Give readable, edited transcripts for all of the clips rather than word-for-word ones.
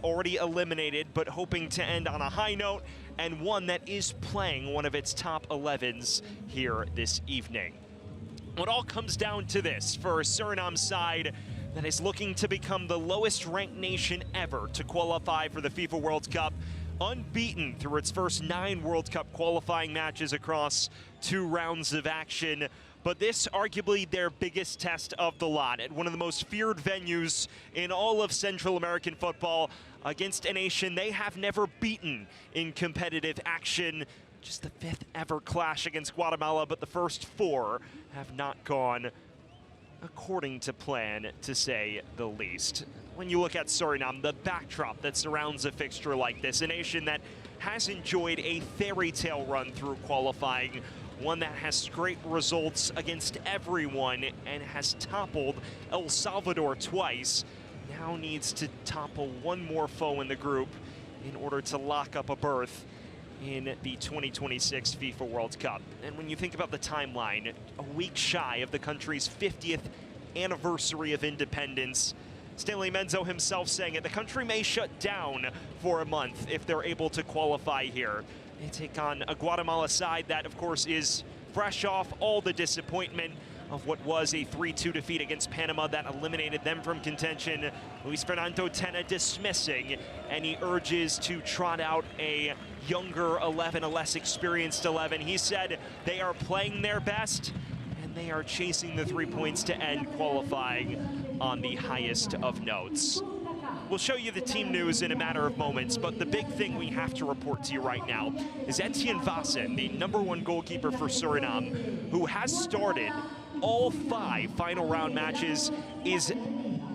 already eliminated, but hoping to end on a high note, and one that is playing one of its top 11s here this evening. It all comes down to this for Suriname's side that is looking to become the lowest ranked nation ever to qualify for the FIFA World Cup, unbeaten through its first 9 World Cup qualifying matches across 2 rounds of action. But this arguably their biggest test of the lot at one of the most feared venues in all of Central American football against a nation they have never beaten in competitive action. Just the 5th ever clash against Guatemala, but the first 4 have not gone according to plan, to say the least. When you look at Suriname, the backdrop that surrounds a fixture like this, a nation that has enjoyed a fairy tale run through qualifying, one that has scraped results against everyone and has toppled El Salvador twice, now needs to topple one more foe in the group in order to lock up a berth in the 2026 FIFA World Cup. And when you think about the timeline, a week shy of the country's 50th anniversary of independence, Stanley Menzo himself saying it, the country may shut down for a month if they're able to qualify here. They take on a Guatemala side that, of course, is fresh off all the disappointment of what was a 3-2 defeat against Panama that eliminated them from contention. Luis Fernando Tena dismissing any urges to trot out a younger 11, a less experienced 11. He said they are playing their best and they are chasing the 3 points to end qualifying on the highest of notes. We'll show you the team news in a matter of moments, but the big thing we have to report to you right now is Etienne Vassen, the #1 goalkeeper for Suriname, who has started all 5 final round matches, is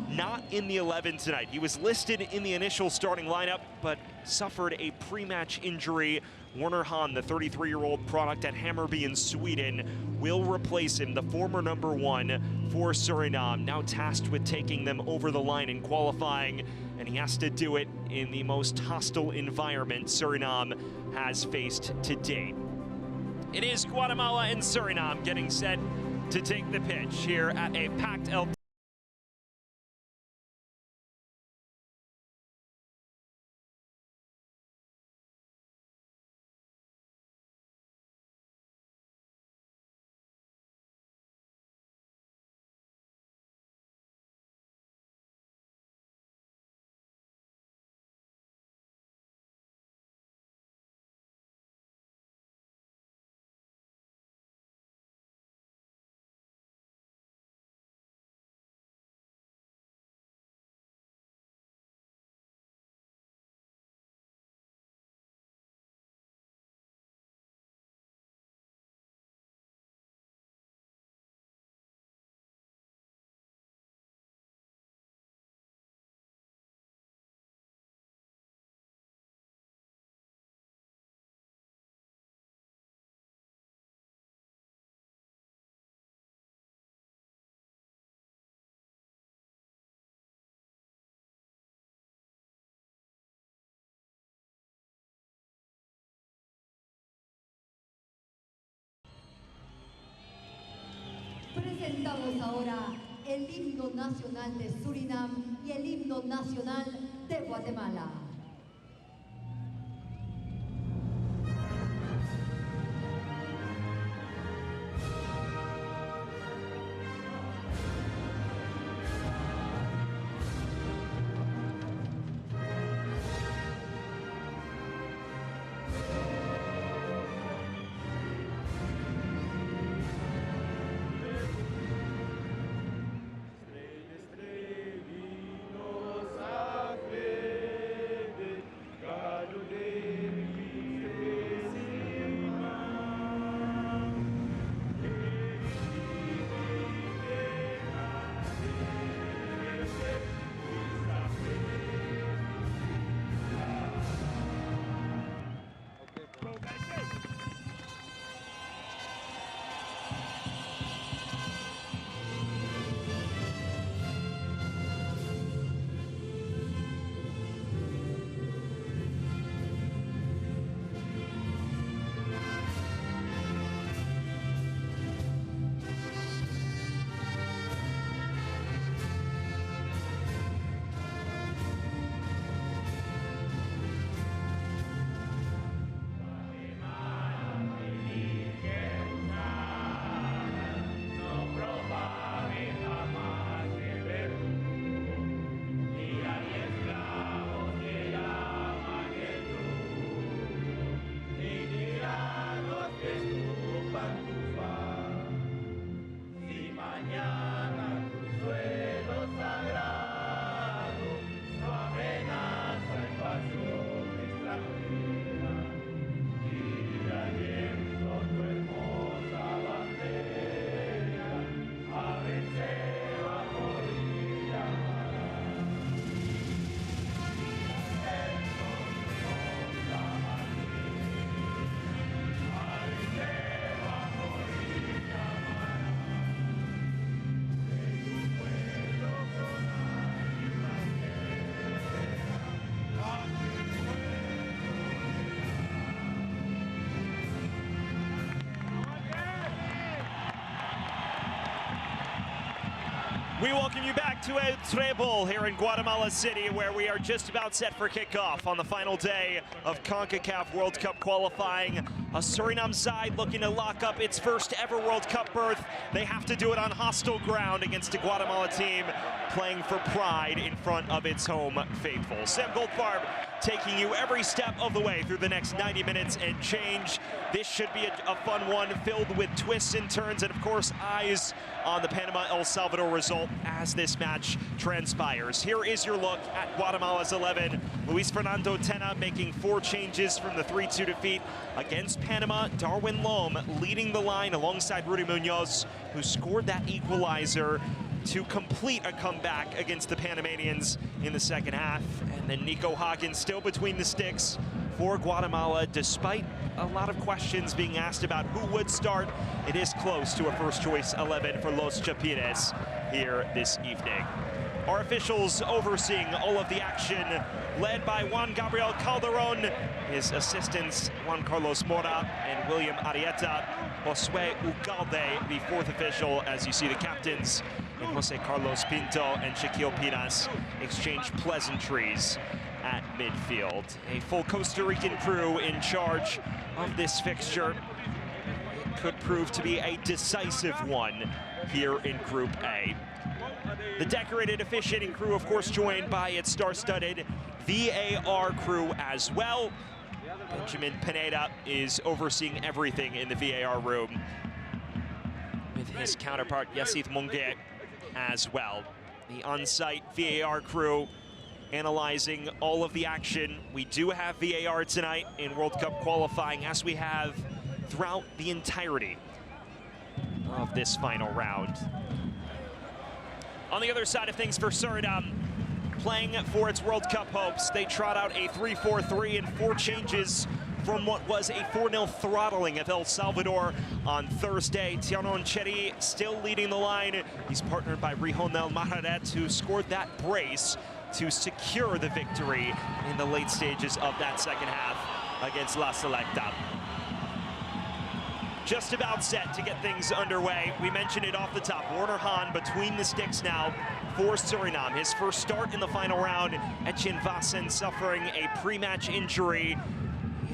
not in the 11 tonight. He was listed in the initial starting lineup, but suffered a pre-match injury. Werner Hahn, the 33-year-old product at Hammarby in Sweden, will replace him, the former #1 for Suriname, now tasked with taking them over the line in qualifying, and he has to do it in the most hostile environment Suriname has faced to date. It is Guatemala and Suriname getting set to take the pitch here at a packed El Presentamos ahora el himno nacional de Surinam y el himno nacional de Guatemala. We welcome you back to El Trebol here in Guatemala City, where we are just about set for kickoff on the final day of Concacaf World Cup qualifying. A Suriname side looking to lock up its first ever World Cup berth. They have to do it on hostile ground against a Guatemala team playing for pride in front of its home faithful. Sam Goldfarb taking you every step of the way through the next 90 minutes and change. This should be a fun one filled with twists and turns, and of course eyes on the Panama-El Salvador result as this match transpires. Here is your look at Guatemala's 11. Luis Fernando Tena making 4 changes from the 3-2 defeat against Panama. Darwin Loam leading the line alongside Rudy Munoz, who scored that equalizer to complete a comeback against the Panamanians in the second half. And then Nico Hagen still between the sticks for Guatemala, despite a lot of questions being asked about who would start. It is close to a first choice 11 for Los Chapires here this evening. Our officials overseeing all of the action, led by Juan Gabriel Calderon, his assistants Juan Carlos Mora and William Arieta. Josue Ugalde, the 4th official, as you see the captains in Jose Carlos Pinto and Shaquille Pinas exchange pleasantries at midfield. A full Costa Rican crew in charge of this fixture. It could prove to be a decisive one here in Group A. The decorated officiating crew, of course, joined by its star-studded VAR crew as well. Benjamin Pineda is overseeing everything in the VAR room, with his counterpart Yacith Monge as well. The on-site VAR crew analyzing all of the action. We do have VAR tonight in World Cup qualifying, as we have throughout the entirety of this final round. On the other side of things for Suriname, playing for its World Cup hopes, they trot out a 3-4-3 and 4 changes from what was a 4-0 throttling of El Salvador on Thursday. Tianon Cherry still leading the line. He's partnered by Rihonel Maharet, who scored that brace to secure the victory in the late stages of that second half against La Selecta. Just about set to get things underway. We mentioned it off the top. Werner Hahn between the sticks now for Suriname. His first start in the final round. Etienne Vassen suffering a pre-match injury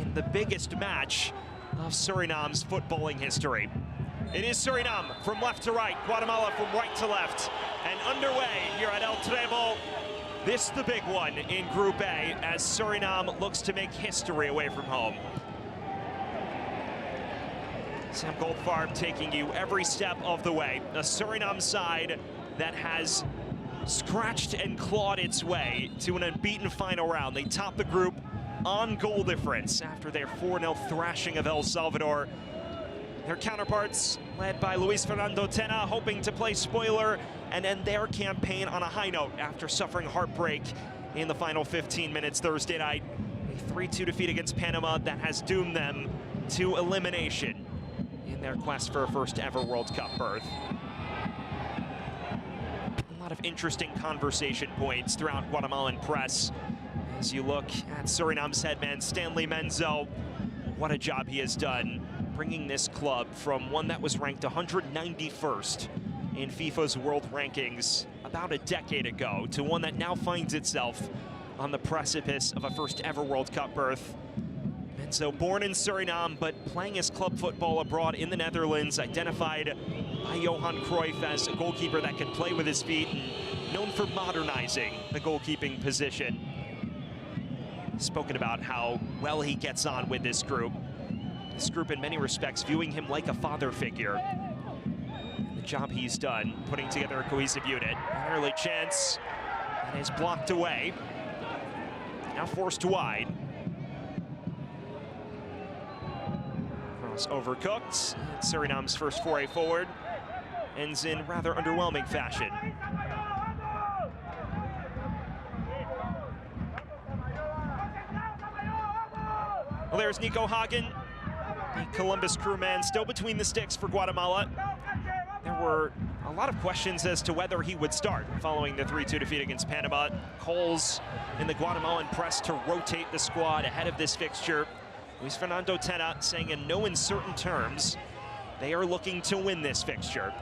in the biggest match of Suriname's footballing history. It is Suriname from left to right, Guatemala from right to left, and underway here at El Trebol. This the big one in Group A, as Suriname looks to make history away from home. Sam Goldfarb taking you every step of the way. A Suriname side that has scratched and clawed its way to an unbeaten final round. They top the group on goal difference after their 4-0 thrashing of El Salvador. Their counterparts, led by Luis Fernando Tena, hoping to play spoiler and end their campaign on a high note after suffering heartbreak in the final 15 minutes Thursday night. A 3-2 defeat against Panama that has doomed them to elimination in their quest for a first ever World Cup berth. A lot of interesting conversation points throughout Guatemalan press as you look at Suriname's headman Stanley Menzo. What a job he has done bringing this club from one that was ranked 191st in FIFA's world rankings about a decade ago to one that now finds itself on the precipice of a first ever World Cup berth. Menzo, born in Suriname, but playing his club football abroad in the Netherlands, identified by Johan Cruyff as a goalkeeper that could play with his feet and known for modernizing the goalkeeping position. Spoken about how well he gets on with this group. This group, in many respects, viewing him like a father figure. The job he's done, putting together a cohesive unit. An early chance that is blocked away. Now forced wide. Cross overcooked. Suriname's first foray forward ends in rather underwhelming fashion. Well, there's Nico Hagen, the Columbus crewman, still between the sticks for Guatemala. There were a lot of questions as to whether he would start following the 3-2 defeat against Panama. Calls in the Guatemalan press to rotate the squad ahead of this fixture. Luis Fernando Tena saying in no uncertain terms they are looking to win this fixture.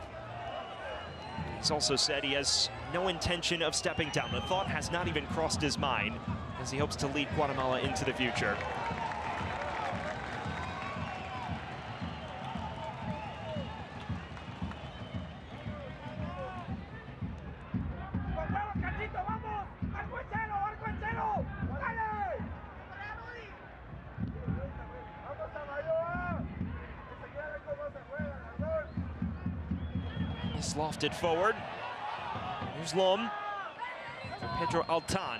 He's also said he has no intention of stepping down. The thought has not even crossed his mind, as he hopes to lead Guatemala into the future. He's lofted forward. Here's Lom for Pedro Altan.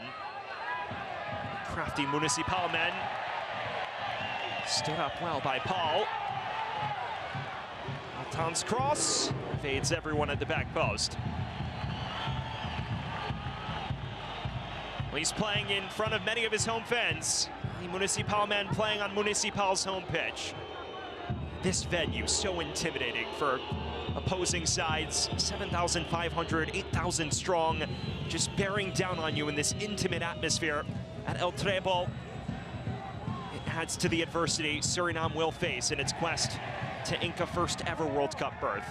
Crafty Municipal men. Stood up well by Paul. Altan's cross fades everyone at the back post. Well, he's playing in front of many of his home fans. The Municipal men playing on Municipal's home pitch. This venue so intimidating for opposing sides, 7,500, 8,000 strong, just bearing down on you in this intimate atmosphere at El Trebol. It adds to the adversity Suriname will face in its quest to ink a first ever World Cup berth.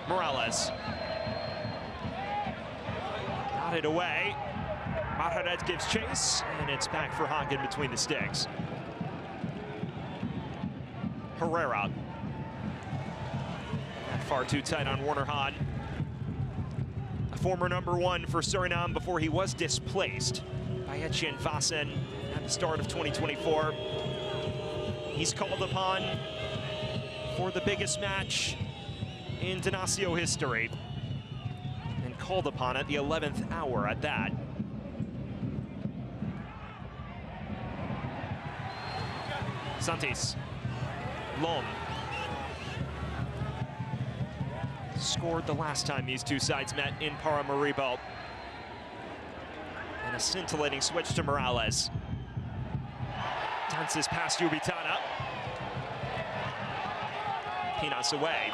Morales. Got it away. Maharet gives chase, and it's back for Hagen between the sticks. Herrera. Far too tight on Werner Hahn. A former #1 for Suriname before he was displaced by Etienne Vassen at the start of 2024. He's called upon for the biggest match in Denacio history, and called upon at the 11th hour at that. Santis. Lom. Scored the last time these two sides met in Paramaribo. And a scintillating switch to Morales. Dances past Ubitana. Pinas away.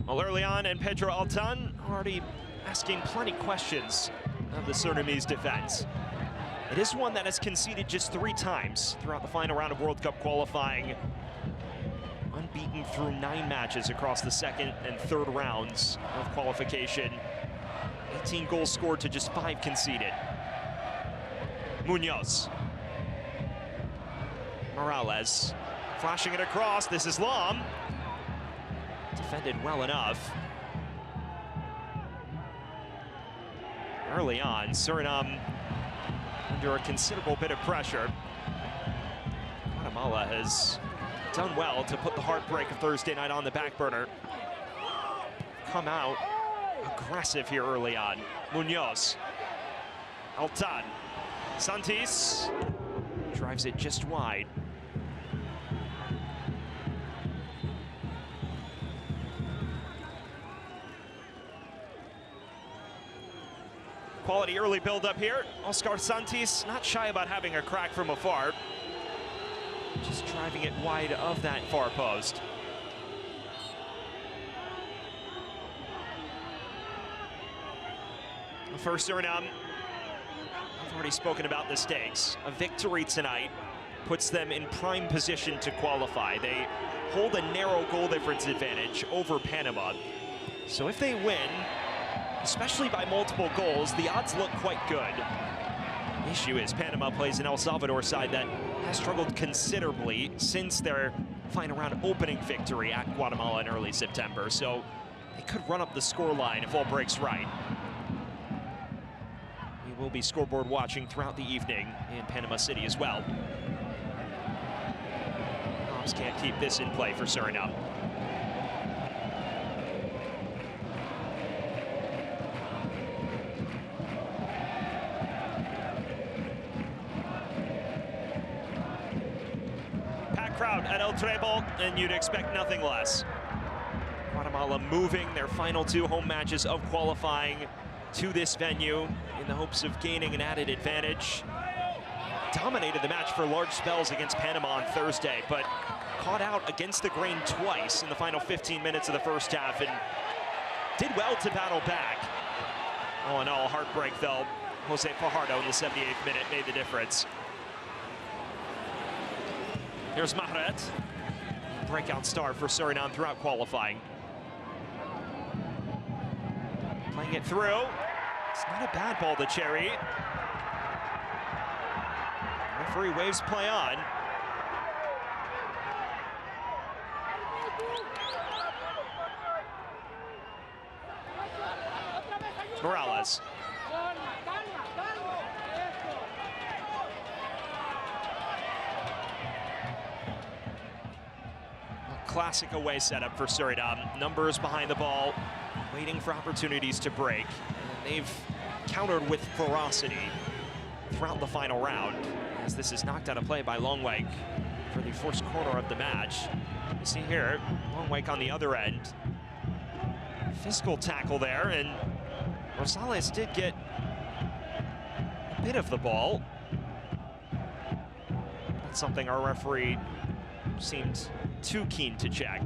Well, early on, and Pedro Altan already asking plenty questions of the Surinamese defense. It is one that has conceded just 3 times throughout the final round of World Cup qualifying. Unbeaten through 9 matches across the second and third rounds of qualification. 18 goals scored to just 5 conceded. Munoz. Morales flashing it across. This is Lom. Defended well enough. Early on, Suriname under a considerable bit of pressure. Guatemala has done well to put the heartbreak of Thursday night on the back burner. Come out aggressive here early on. Munoz. Altan. Santis drives it just wide. Quality early build-up here. Oscar Santis not shy about having a crack from afar. Just driving it wide of that far post. For Suriname, I've already spoken about the stakes. A victory tonight puts them in prime position to qualify. They hold a narrow goal difference advantage over Panama. So if they win, especially by multiple goals, the odds look quite good. The issue is Panama plays an El Salvador side that has struggled considerably since their final round opening victory at Guatemala in early September. So they could run up the scoreline if all breaks right. We will be scoreboard watching throughout the evening in Panama City as well. Hobbs can't keep this in play for Suriname. Crowd at El Trebol, and you'd expect nothing less. Guatemala moving their final 2 home matches of qualifying to this venue in the hopes of gaining an added advantage. Dominated the match for large spells against Panama on Thursday, but caught out against the grain twice in the final 15 minutes of the first half and did well to battle back. All in all, heartbreak though. Jose Fajardo in the 78th minute made the difference. Here's Mahret, breakout star for Suriname throughout qualifying. Playing it through. It's not a bad ball to Cherry. Referee waves play on. Morales. A classic away setup for Suriname. Numbers behind the ball, waiting for opportunities to break. And they've countered with ferocity throughout the final round, as this is knocked out of play by Longwake for the first quarter of the match. You see here, Longwake on the other end. Physical tackle there, and Rosales did get a bit of the ball. That's something our referee seemed too keen to check.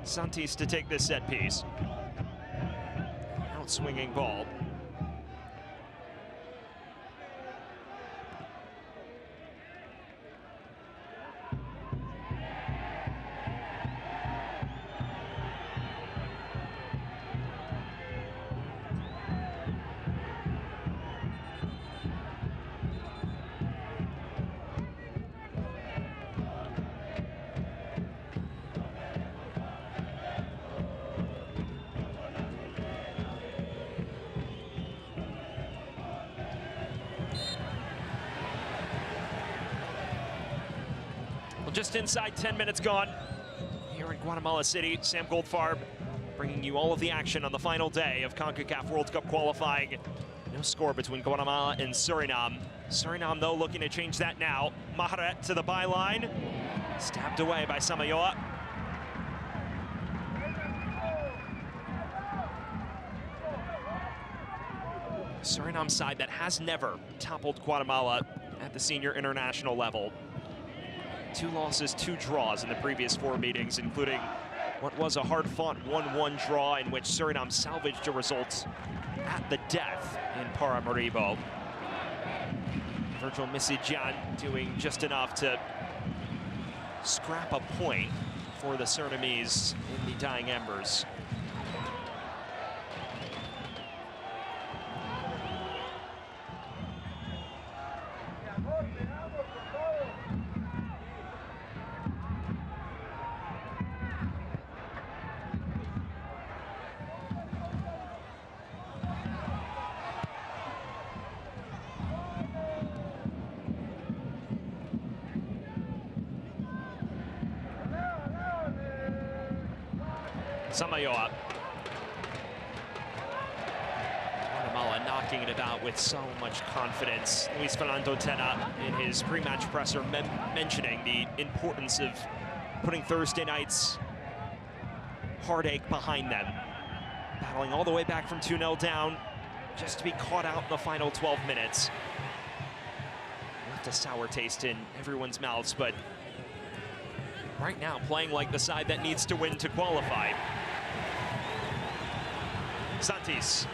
Santis to take this set piece. Out-swinging ball. Just inside 10 minutes gone here in Guatemala City. Sam Goldfarb bringing you all of the action on the final day of CONCACAF World Cup qualifying. No score between Guatemala and Suriname. Suriname, though, looking to change that now. Mahret to the byline. Stabbed away by Samayoa. Suriname side that has never toppled Guatemala at the senior international level. 2 losses, 2 draws in the previous 4 meetings, including what was a hard-fought 1-1 draw in which Suriname salvaged a result at the death in Paramaribo. Virgil Misijan doing just enough to scrap a point for the Surinamese in the dying embers. Samayoa. Guatemala knocking it about with so much confidence. Luis Fernando Tena in his pre-match presser mentioning the importance of putting Thursday night's heartache behind them. Battling all the way back from 2-0 down just to be caught out in the final 12 minutes. Left a sour taste in everyone's mouths, but right now playing like the side that needs to win to qualify. Santis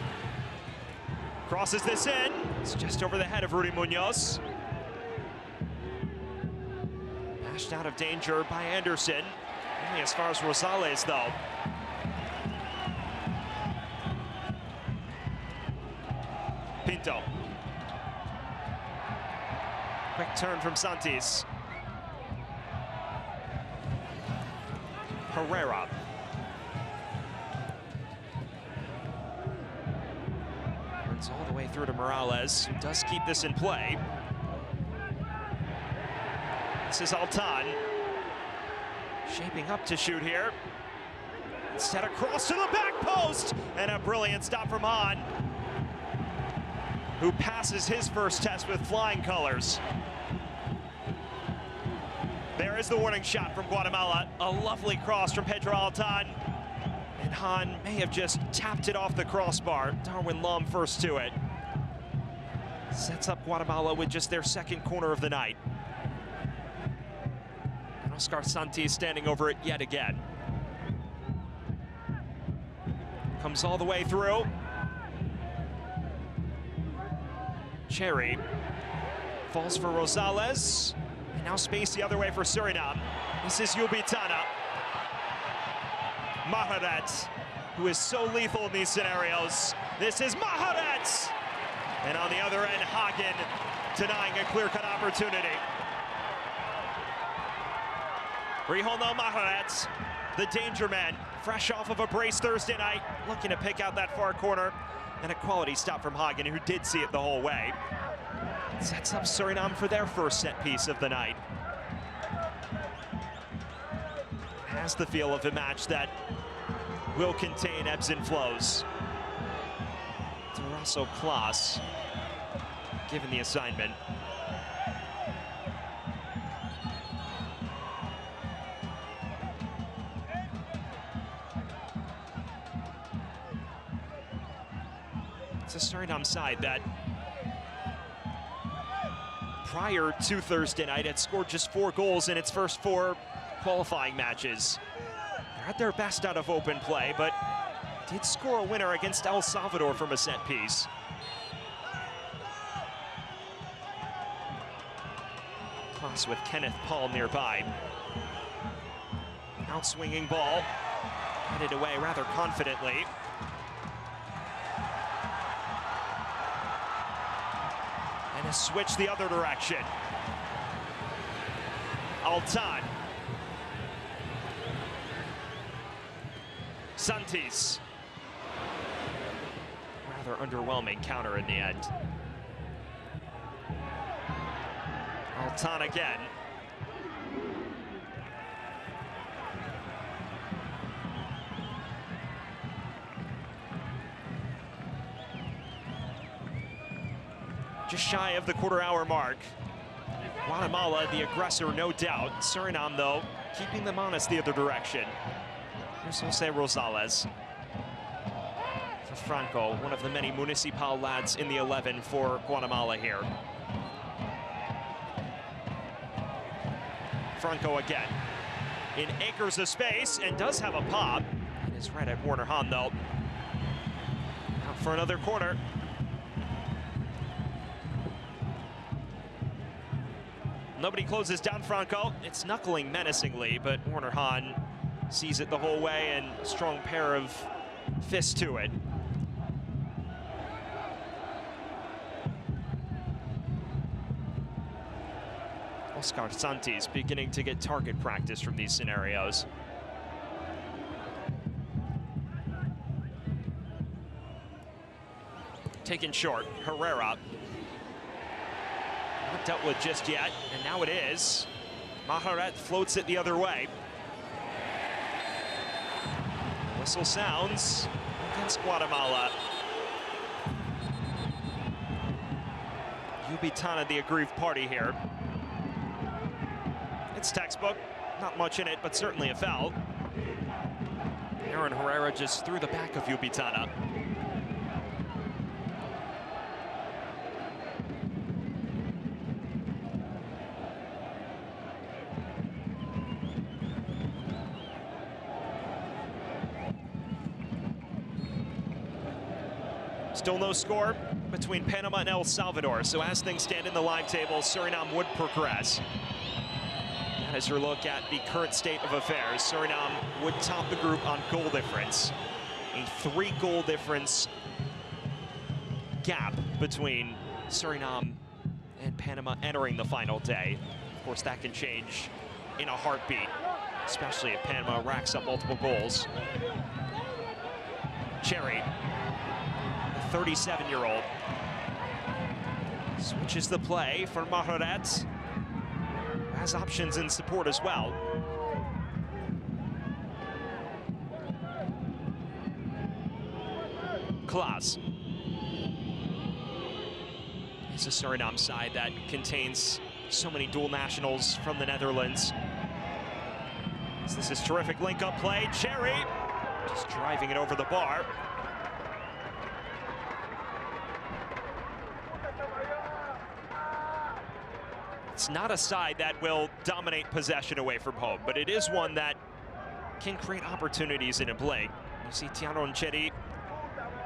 crosses this in. It's just over the head of Rudy Munoz. Mashed out of danger by Anderson. Only as far as Rosales, though. Pinto. Quick turn from Santis. Herrera. Runs all the way through to Morales, who does keep this in play. This is Altan. Shaping up to shoot here. Instead, across to the back post. And a brilliant stop from Han, who passes his first test with flying colors. There is the warning shot from Guatemala. A lovely cross from Pedro Altan. And Han may have just tapped it off the crossbar. Darwin Lom first to it. Sets up Guatemala with just their second corner of the night. And Oscar Santi standing over it yet again. Comes all the way through. Cherry falls for Rosales. And now space the other way for Suriname. This is Yubitana. Maharet, who is so lethal in these scenarios. This is Maharet! And on the other end, Hagen denying a clear-cut opportunity. Rihono Maharet, the danger man, fresh off of a brace Thursday night, looking to pick out that far corner. And a quality stop from Hagen, who did see it the whole way. Sets up Suriname for their first set piece of the night. Has the feel of a match that will contain ebbs and flows. Tarasso Klaas given the assignment. It's a Suriname side that prior to Thursday night had scored just 4 goals in its first 4 qualifying matches. They're at their best out of open play, but did score a winner against El Salvador from a set piece. Klaas with Kenneth Paul nearby. Outswinging ball, headed away rather confidently. And a switch the other direction. Altan. Santis. Rather underwhelming counter in the end. Altan again. Just shy of the quarter-hour mark. Guatemala, the aggressor, no doubt. Suriname, though, keeping them honest the other direction. Here's Jose Rosales. For Franco, one of the many Municipal lads in the 11 for Guatemala here. Franco again. In acres of space, and does have a pop. It is right at Werner Hahn, though. Out for another corner. Nobody closes down Franco. It's knuckling menacingly, but Werner Hahn sees it the whole way, and a strong pair of fists to it. Oscar Santis beginning to get target practice from these scenarios. Taken short, Herrera. Not dealt with just yet, and now it is. Maharet floats it the other way. Whistle sounds against Guatemala. Yubitana, the aggrieved party here. It's textbook, not much in it, but certainly a foul. Aaron Herrera just through the back of Yubitana. Still no score between Panama and El Salvador. So as things stand in the live table, Suriname would progress. That is your look at the current state of affairs. Suriname would top the group on goal difference. A 3-goal difference gap between Suriname and Panama entering the final day. Of course, that can change in a heartbeat, especially if Panama racks up multiple goals. Cherry, 37-year-old, switches the play for Maharet. Has options in support as well. Klaas. It's a Suriname side that contains so many dual nationals from the Netherlands. This is terrific link-up play. Cherry Just driving it over the bar. It's not a side that will dominate possession away from home, but it is one that can create opportunities in a blink. You see Tiano Ncheri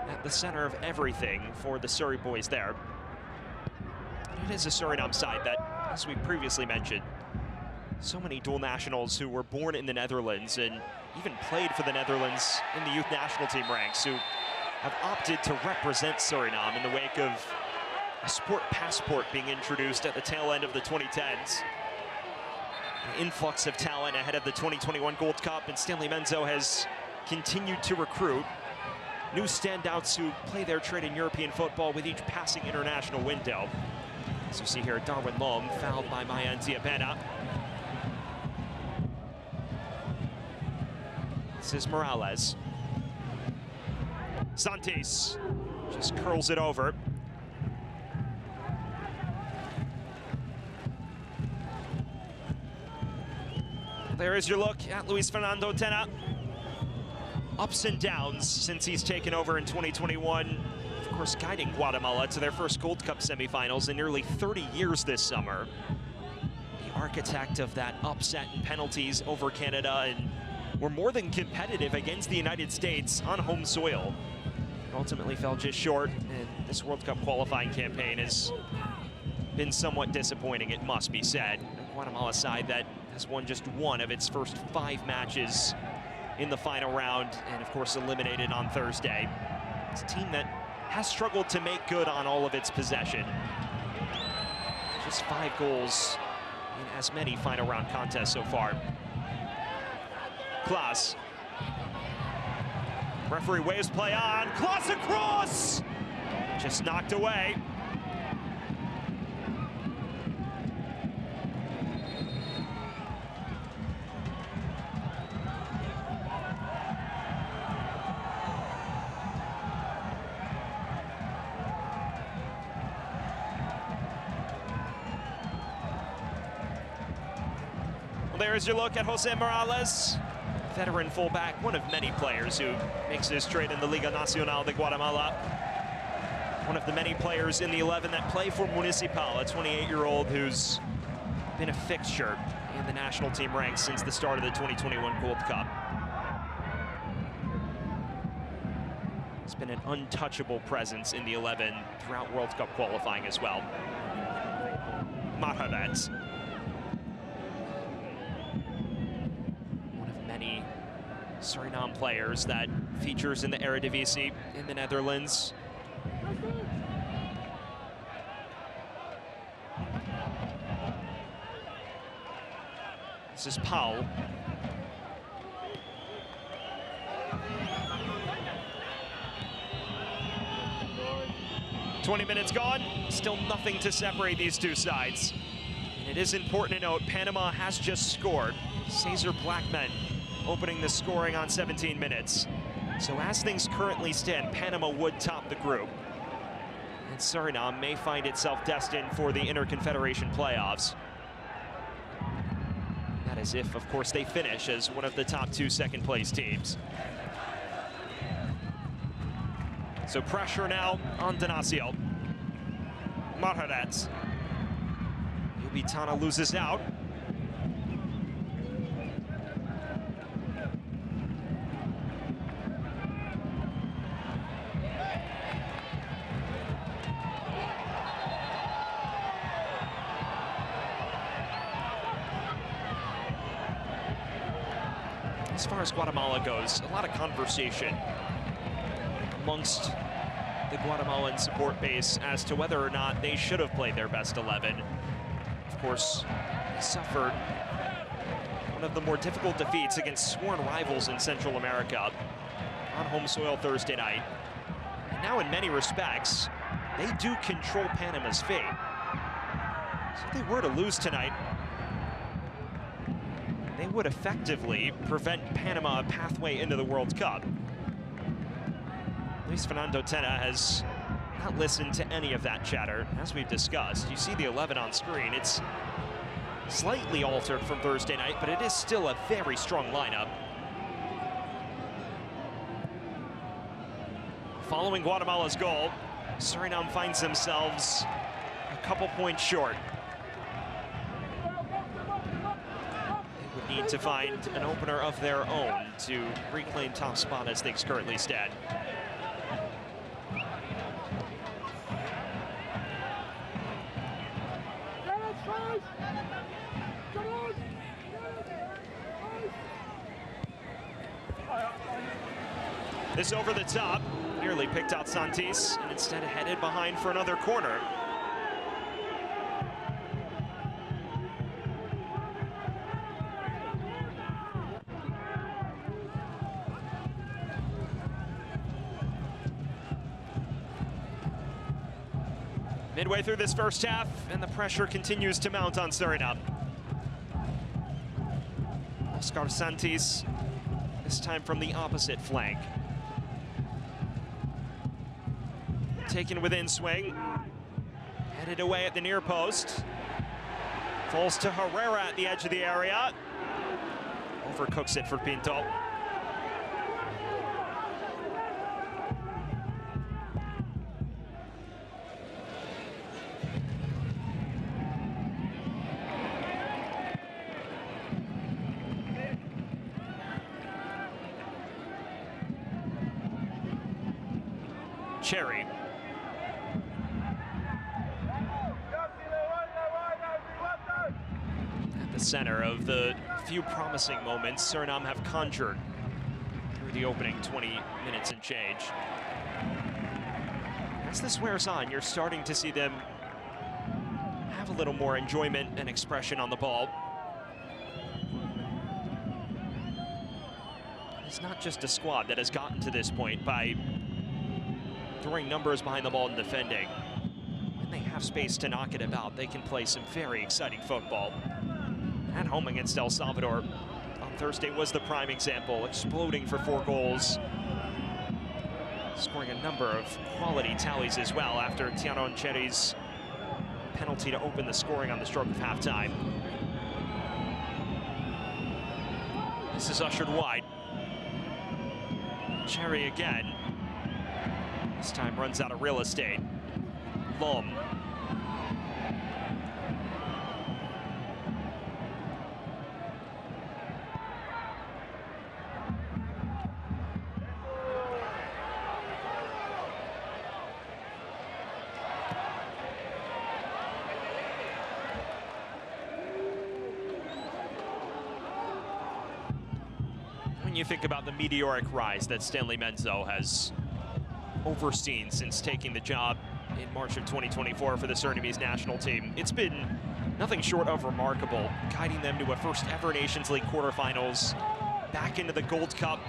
at the center of everything for the Surrey boys there. It is a Suriname side that, as we previously mentioned, so many dual nationals who were born in the Netherlands and even played for the Netherlands in the youth national team ranks who have opted to represent Suriname in the wake of a sport passport being introduced at the tail end of the 2010s. An influx of talent ahead of the 2021 Gold Cup, and Stanley Menzo has continued to recruit new standouts who play their trade in European football with each passing international window. As you see here, Darwin Lom fouled by Mayan Diabena. This is Morales. Santis just curls it over. There is your look at Luis Fernando Tena. Ups and downs since he's taken over in 2021. Of course, guiding Guatemala to their first Gold Cup semifinals in nearly 30 years this summer. The architect of that upset and penalties over Canada, and were more than competitive against the United States on home soil. Ultimately fell just short, and this World Cup qualifying campaign has been somewhat disappointing, it must be said. A Guatemala side that has won just one of its first 5 matches in the final round, and of course eliminated on Thursday. It's a team that has struggled to make good on all of its possession. Just 5 goals in as many final round contests so far. Klaas. Referee waves play on. Klaas across! Just knocked away. Well, there's your look at Jose Morales. Veteran fullback, one of many players who makes his trade in the Liga Nacional de Guatemala. One of the many players in the 11 that play for Municipal, a 28-year-old who's been a fixture in the national team ranks since the start of the 2021 Gold Cup. It's been an untouchable presence in the 11 throughout World Cup qualifying as well. Marhadat. Suriname players that features in the Eredivisie in the Netherlands. This is Paul. "20 minutes gone, still nothing to separate these two sides. And it is important to note, Panama has just scored. Cesar Blackman opening the scoring on 17 minutes. So as things currently stand, Panama would top the group. And Suriname may find itself destined for the Interconfederation playoffs. That is if, of course, they finish as one of the top 2 second-place teams. So pressure now on Donacio. Marhadat. Yubitana loses out. As far as Guatemala goes, a lot of conversation amongst the Guatemalan support base as to whether or not they should have played their best 11. Of course, they suffered one of the more difficult defeats against sworn rivals in Central America on home soil Thursday night. And now, in many respects, they do control Panama's fate. So if they were to lose tonight, they would effectively prevent Panama a pathway into the World Cup. Luis Fernando Tena has not listened to any of that chatter, as we've discussed. You see the 11 on screen. It's slightly altered from Thursday night, but it is still a very strong lineup. Following Guatemala's goal, Suriname finds themselves a couple points short. They would need to find an opener of their own to reclaim top spot as things currently stand. This over the top, nearly picked out Santis, and instead headed behind for another corner. Midway through this first half, and the pressure continues to mount on Suriname. Oscar Santis, this time from the opposite flank. Taken within swing, headed away at the near post. Falls to Herrera at the edge of the area. Overcooks it for Pinto. Cherry. At the center of the few promising moments Suriname have conjured through the opening 20 minutes and change. As this wears on, you're starting to see them have a little more enjoyment and expression on the ball. It's not just a squad that has gotten to this point by throwing numbers behind the ball and defending. When they have space to knock it about, they can play some very exciting football. At home against El Salvador on Thursday was the prime example, exploding for 4 goals. Scoring a number of quality tallies as well after Tiano Cherry's penalty to open the scoring on the stroke of halftime. This is ushered wide. Cherry again. This time runs out of real estate. Lom. When you think about the meteoric rise that Stanley Menzo has overseen since taking the job in March of 2024 for the Surinamese national team, it's been nothing short of remarkable, guiding them to a first ever Nations League quarterfinals, back into the Gold Cup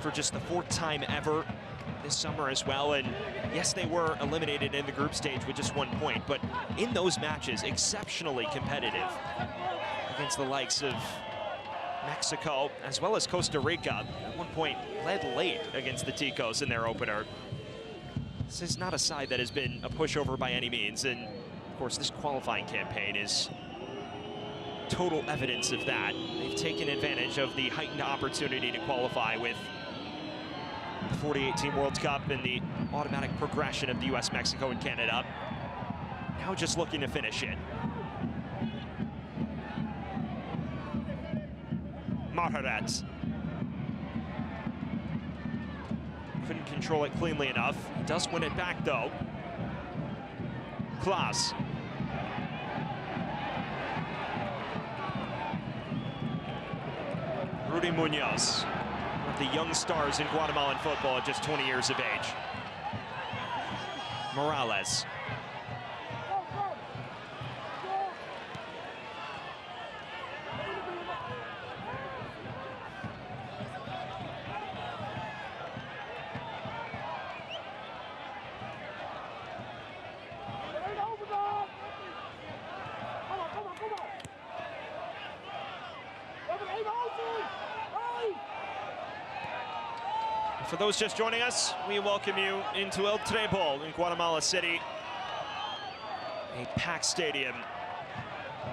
for just the 4th time ever this summer as well. And yes, they were eliminated in the group stage with just 1 point, but in those matches, exceptionally competitive against the likes of Mexico, as well as Costa Rica. At one point, led late against the Ticos in their opener. This is not a side that has been a pushover by any means, and of course, this qualifying campaign is total evidence of that. They've taken advantage of the heightened opportunity to qualify with the 48-team World Cup and the automatic progression of the US, Mexico, and Canada. Now just looking to finish it. Marharat. Couldn't control it cleanly enough. He does win it back though. Klaas. Rudy Munoz, one of the young stars in Guatemalan football at just 20 years of age. Morales. For those just joining us, we welcome you into El Trebol in Guatemala City. A packed stadium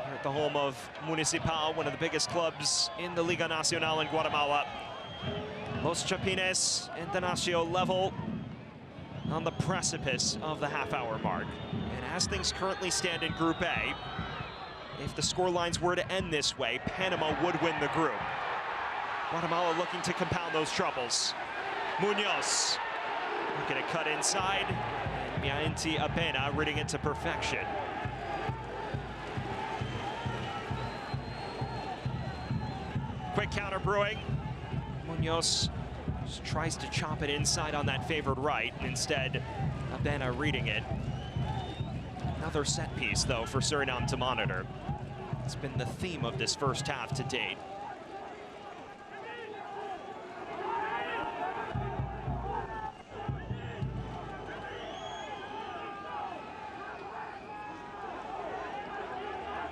here at the home of Municipal, one of the biggest clubs in the Liga Nacional in Guatemala. Los Chapines International level on the precipice of the half-hour mark. And as things currently stand in Group A, if the scorelines were to end this way, Panama would win the group. Guatemala looking to compound those troubles. Munoz looking to cut inside, and Miainti Apena reading it to perfection. Quick counter brewing. Munoz just tries to chop it inside on that favored right, and instead Apena reading it. Another set piece, though, for Suriname to monitor. It's been the theme of this first half to date.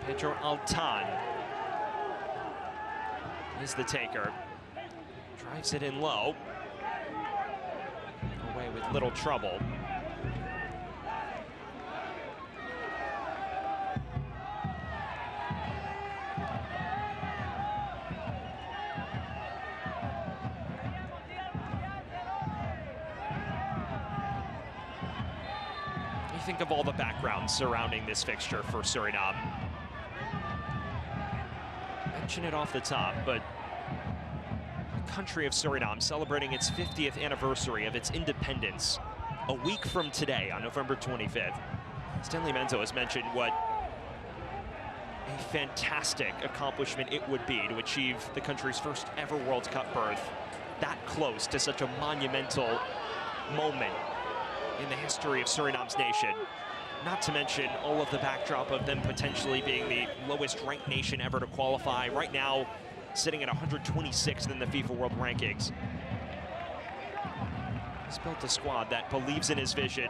Pedro Altan is the taker. Drives it in low. Away with little trouble. You think of all the background surrounding this fixture for Suriname. Mention it off the top, but the country of Suriname celebrating its 50th anniversary of its independence a week from today on November 25th. Stanley Menzo has mentioned what a fantastic accomplishment it would be to achieve the country's first ever World Cup berth that close to such a monumental moment in the history of Suriname's nation. Not to mention all of the backdrop of them potentially being the lowest ranked nation ever to qualify. Right now, sitting at 126th in the FIFA World Rankings. He's built a squad that believes in his vision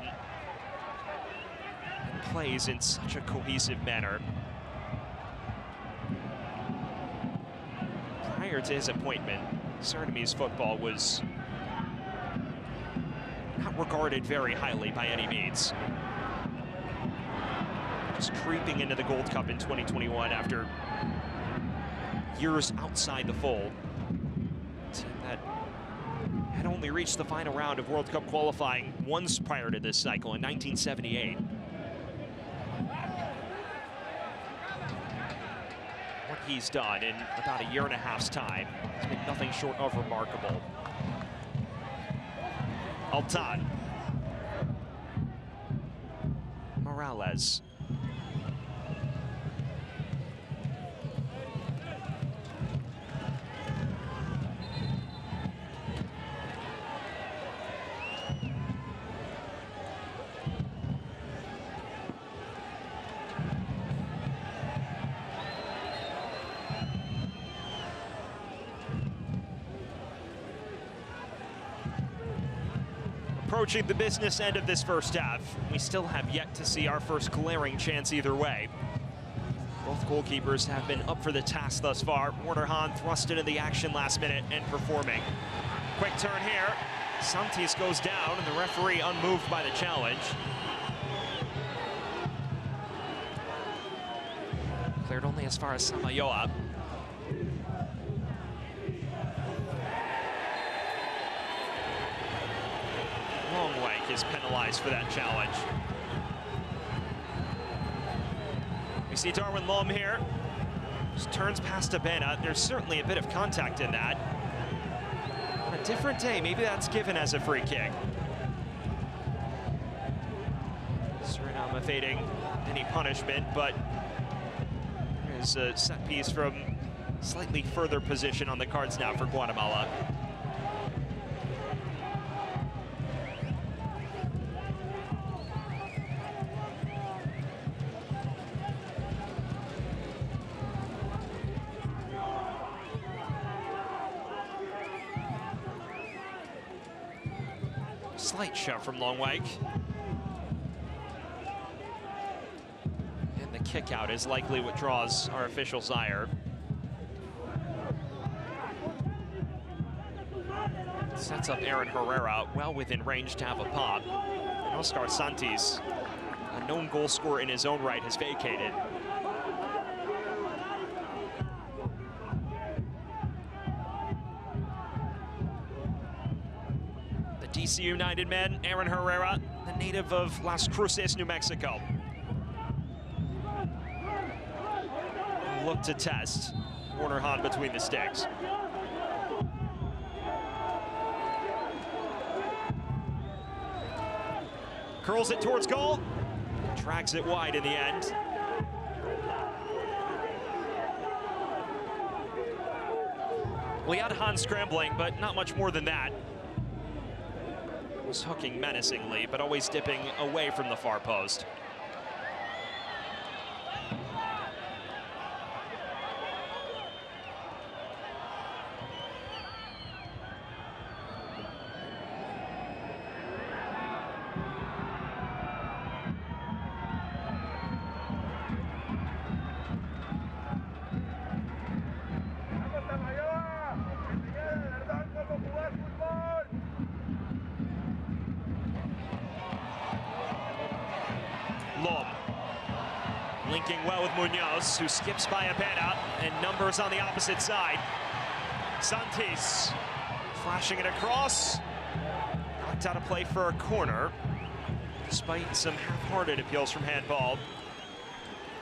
and plays in such a cohesive manner. Prior to his appointment, Suriname's football was not regarded very highly by any means. Just creeping into the Gold Cup in 2021 after years outside the fold. A team that had only reached the final round of World Cup qualifying once prior to this cycle in 1978. What he's done in about a year and a half's time has been nothing short of remarkable. Altan. Morales. Approaching the business end of this first half. We still have yet to see our first glaring chance either way. Both goalkeepers have been up for the task thus far. Werner Hahn thrust into the action last minute and performing. Quick turn here. Santis goes down and the referee unmoved by the challenge. Cleared only as far as Samayoa. Longwake is penalized for that challenge. We see Darwin Lom here. Just turns past Apena. There's certainly a bit of contact in that. On a different day, maybe that's given as a free kick. Suriname evading any punishment, but there's a set piece from slightly further position on the cards now for Guatemala. Slight shove from Longwake. And the kick out is likely what draws our official's ire. Sets up Aaron Herrera well within range to have a pop. And Oscar Santis, a known goal scorer in his own right, has vacated. DC United man, Aaron Herrera, the native of Las Cruces, New Mexico. Look to test Warner Hahn between the sticks. Curls it towards goal, drags it wide in the end. We had Hahn scrambling, but not much more than that. Was hooking menacingly, but always dipping away from the far post. Linking well with Munoz, who skips by Abena, and numbers on the opposite side. Santis flashing it across. Knocked out of play for a corner, despite some half-hearted appeals from handball.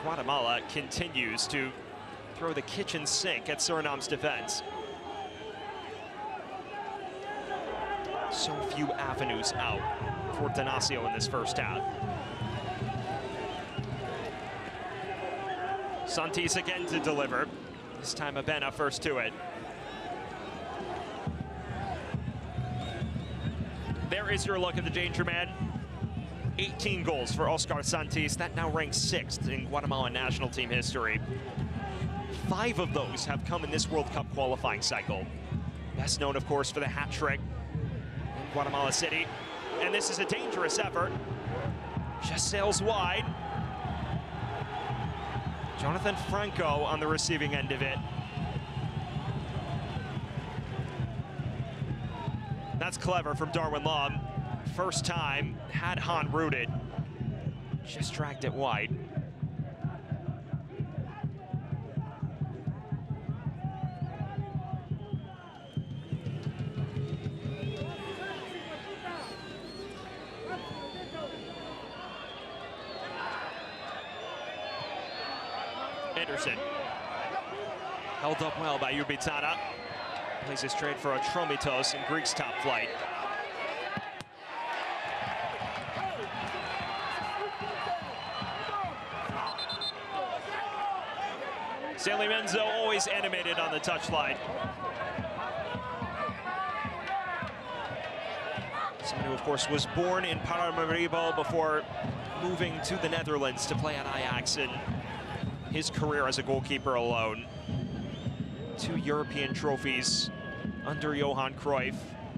Guatemala continues to throw the kitchen sink at Suriname's defense. So few avenues out for Tenacio in this first half. Santis again to deliver. This time Abena first to it. There is your look at the danger man. 18 goals for Oscar Santis. That now ranks 6th in Guatemalan national team history. 5 of those have come in this World Cup qualifying cycle. Best known, of course, for the hat trick in Guatemala City. And this is a dangerous effort. Just sails wide. Jonathan Franco on the receiving end of it. That's clever from Darwin Lom. First time, had Hahn rooted. Just dragged it wide. Anderson. Held up well by Ubitana. Plays it straight for Atromitos in Greek's top flight. Stanley Menzo always animated on the touchline. Someone who, of course, was born in Paramaribo before moving to the Netherlands to play at Ajax in his career as a goalkeeper alone. 2 European trophies under Johan Cruyff,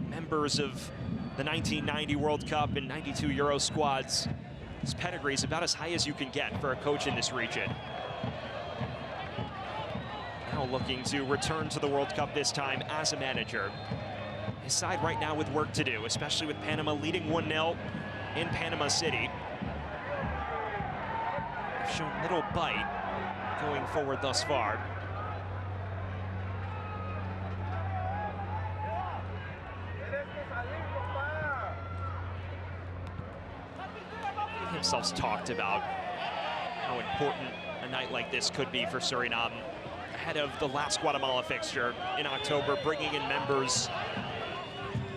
members of the 1990 World Cup and 92 Euro squads. His pedigree is about as high as you can get for a coach in this region. Now looking to return to the World Cup, this time as a manager. His side right now with work to do, especially with Panama leading 1-0 in Panama City. They've shown little bite going forward thus far. He himself's talked about how important a night like this could be for Suriname ahead of the last Guatemala fixture in October, bringing in members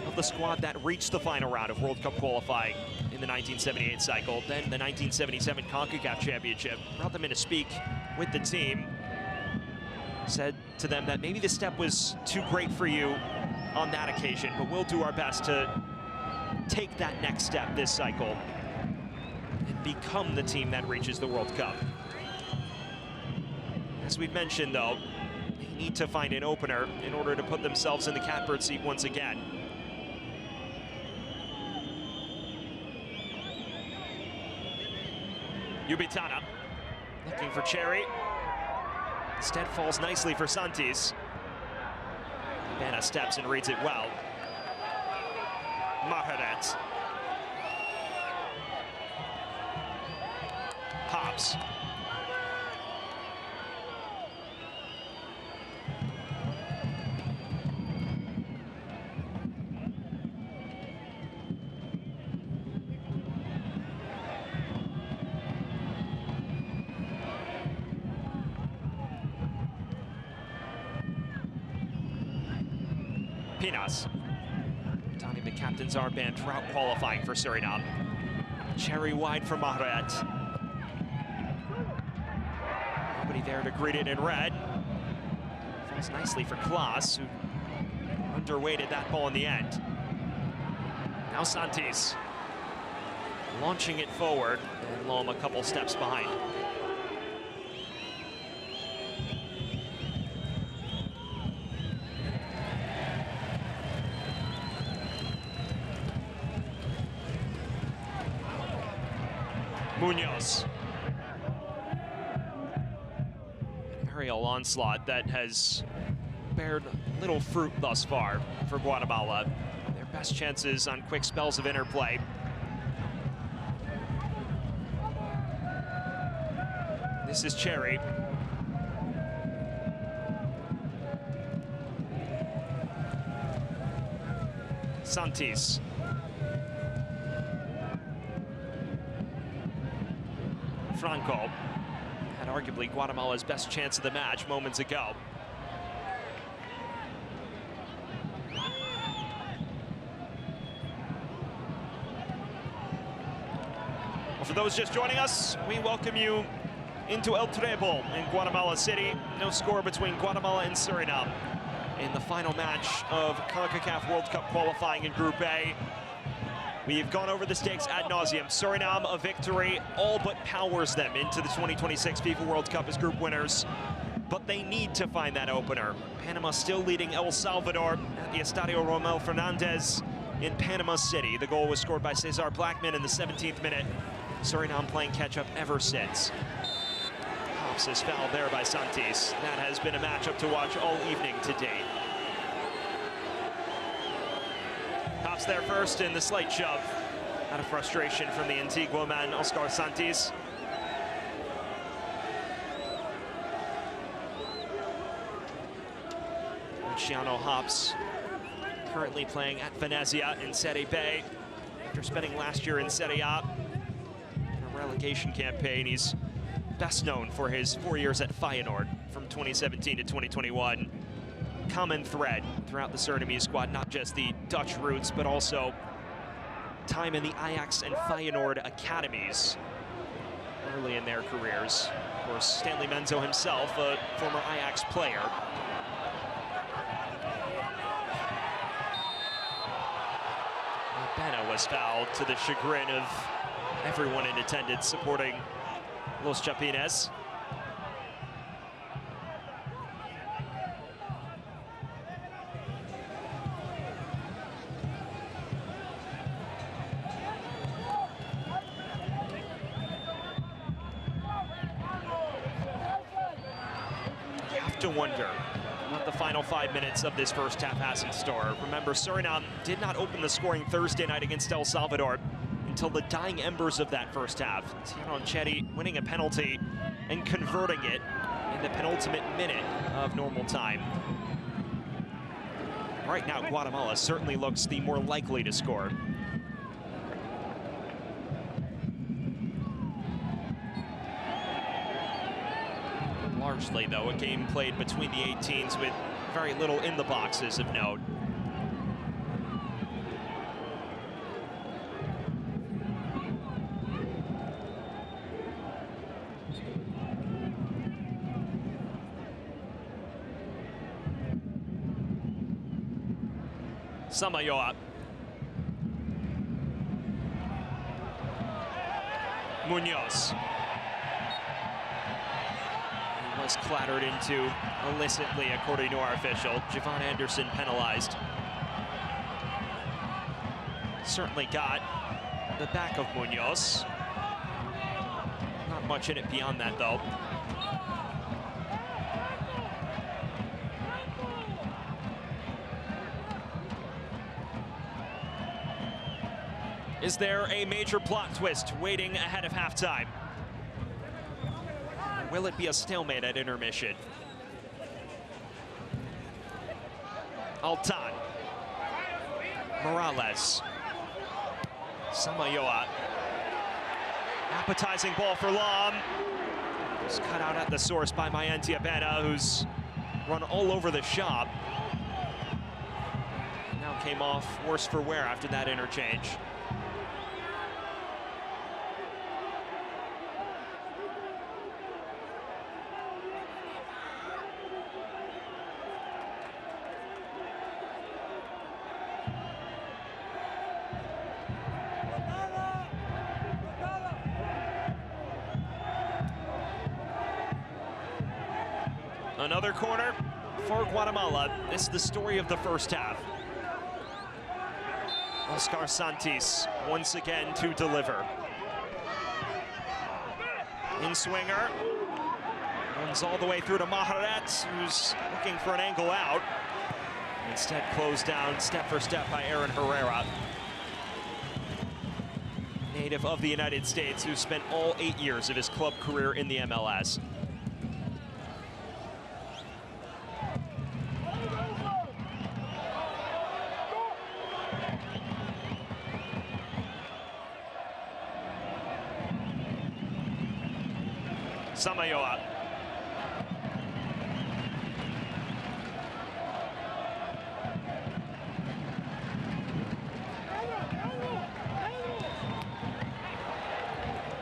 of the squad that reached the final round of World Cup qualifying in the 1978 cycle, then the 1977 Concacaf Championship. Brought them in to speak with the team. Said to them that maybe the step was too great for you on that occasion, but we'll do our best to take that next step this cycle and become the team that reaches the World Cup. As we've mentioned, though, they need to find an opener in order to put themselves in the catbird seat once again. Ubitana looking for Cherry. Instead falls nicely for Santis. Bana steps and reads it well. Maharet. Pops. Pinas, donning the captain's armband throughout qualifying for Suriname. Cherry wide for Mahret. Nobody there to greet it in red. Falls nicely for Klaas, who underweighted that ball in the end. Now Santis, launching it forward, and Lom a couple steps behind. Munoz. An aerial onslaught that has bared little fruit thus far for Guatemala. Their best chances on quick spells of interplay. This is Cherry. Santis. Franco had arguably Guatemala's best chance of the match moments ago. Well, for those just joining us, we welcome you into El Trebol in Guatemala City. No score between Guatemala and Suriname in the final match of Concacaf World Cup qualifying in Group A. We've gone over the stakes ad nauseum. Suriname, a victory, all but powers them into the 2026 FIFA World Cup as group winners. But they need to find that opener. Panama still leading El Salvador at the Estadio Romel Fernandez in Panama City. The goal was scored by Cesar Blackman in the 17th minute. Suriname playing catch-up ever since. Hops is fouled there by Santis. That has been a matchup to watch all evening to date. Hops there first in the slight shove. Out of frustration from the Antigua man, Oscar Santis. Luciano Hops, currently playing at Venezia in Serie B. After spending last year in Serie A in a relegation campaign, he's best known for his 4 years at Feyenoord from 2017 to 2021. Common thread throughout the Surinamese squad, not just the Dutch roots, but also time in the Ajax and Feyenoord academies early in their careers. Of course, Stanley Menzo himself, a former Ajax player. Bena was fouled to the chagrin of everyone in attendance supporting Los Chapines. To wonder what the final 5 minutes of this first half has in store. Remember, Suriname did not open the scoring Thursday night against El Salvador until the dying embers of that first half. Tiron Chetty winning a penalty and converting it in the penultimate minute of normal time. Right now, Guatemala certainly looks the more likely to score. Largely, though, a game played between the 18s with very little in the boxes of note. Samayoa. Munoz. Was clattered into illicitly, according to our official. Javon Anderson penalized. Certainly got the back of Munoz. Not much in it beyond that, though. Is there a major plot twist waiting ahead of halftime? Will it be a stalemate at intermission? Altan. Morales. Samayoa. Appetizing ball for Lom. It's cut out at the source by Mayentia Bena, who's run all over the shop. came off worse for wear after that interchange. Another corner for Guatemala. This is the story of the first half. Oscar Santis once again to deliver. In swinger. Runs all the way through to Maharet, who's looking for an angle out. Instead closed down step for step by Aaron Herrera. Native of the United States, who spent all 8 years of his club career in the MLS. Samayoa.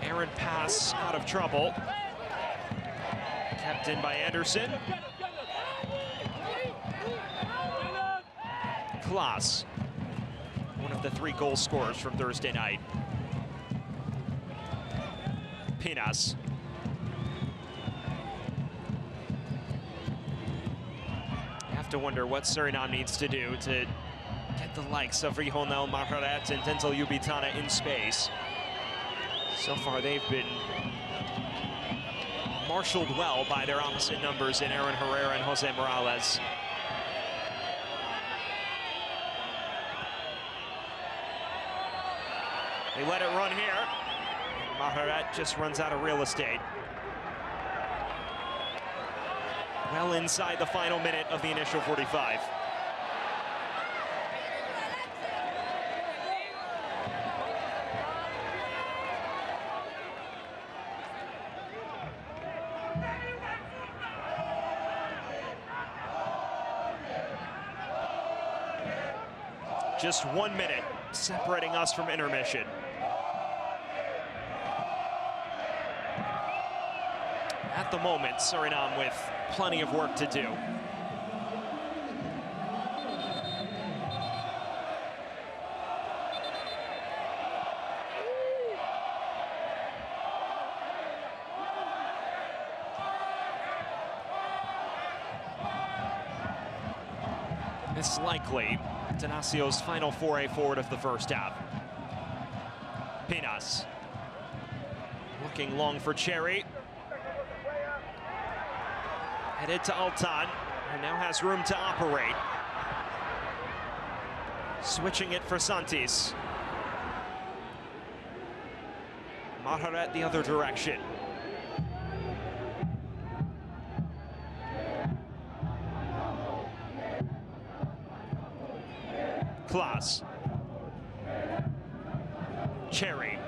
Aaron pass out of trouble. Kept in by Anderson. Klaas, one of the 3 goal scorers from Thursday night. Pinas. To wonder what Suriname needs to do to get the likes of Rihonel Maharet and Denzel Ubitana in space. So far they've been marshaled well by their opposite numbers in Aaron Herrera and Jose Morales. They let it run here. Maharet just runs out of real estate. Well inside the final minute of the initial 45. Just 1 minute separating us from intermission. At the moment, Suriname with plenty of work to do. It's likely Tenacio's final foray forward of the first half. Pinas looking long for Cherry. Headed to Altan, who now has room to operate. Switching it for Santis. Maharet the other direction. Klaas. Cherry.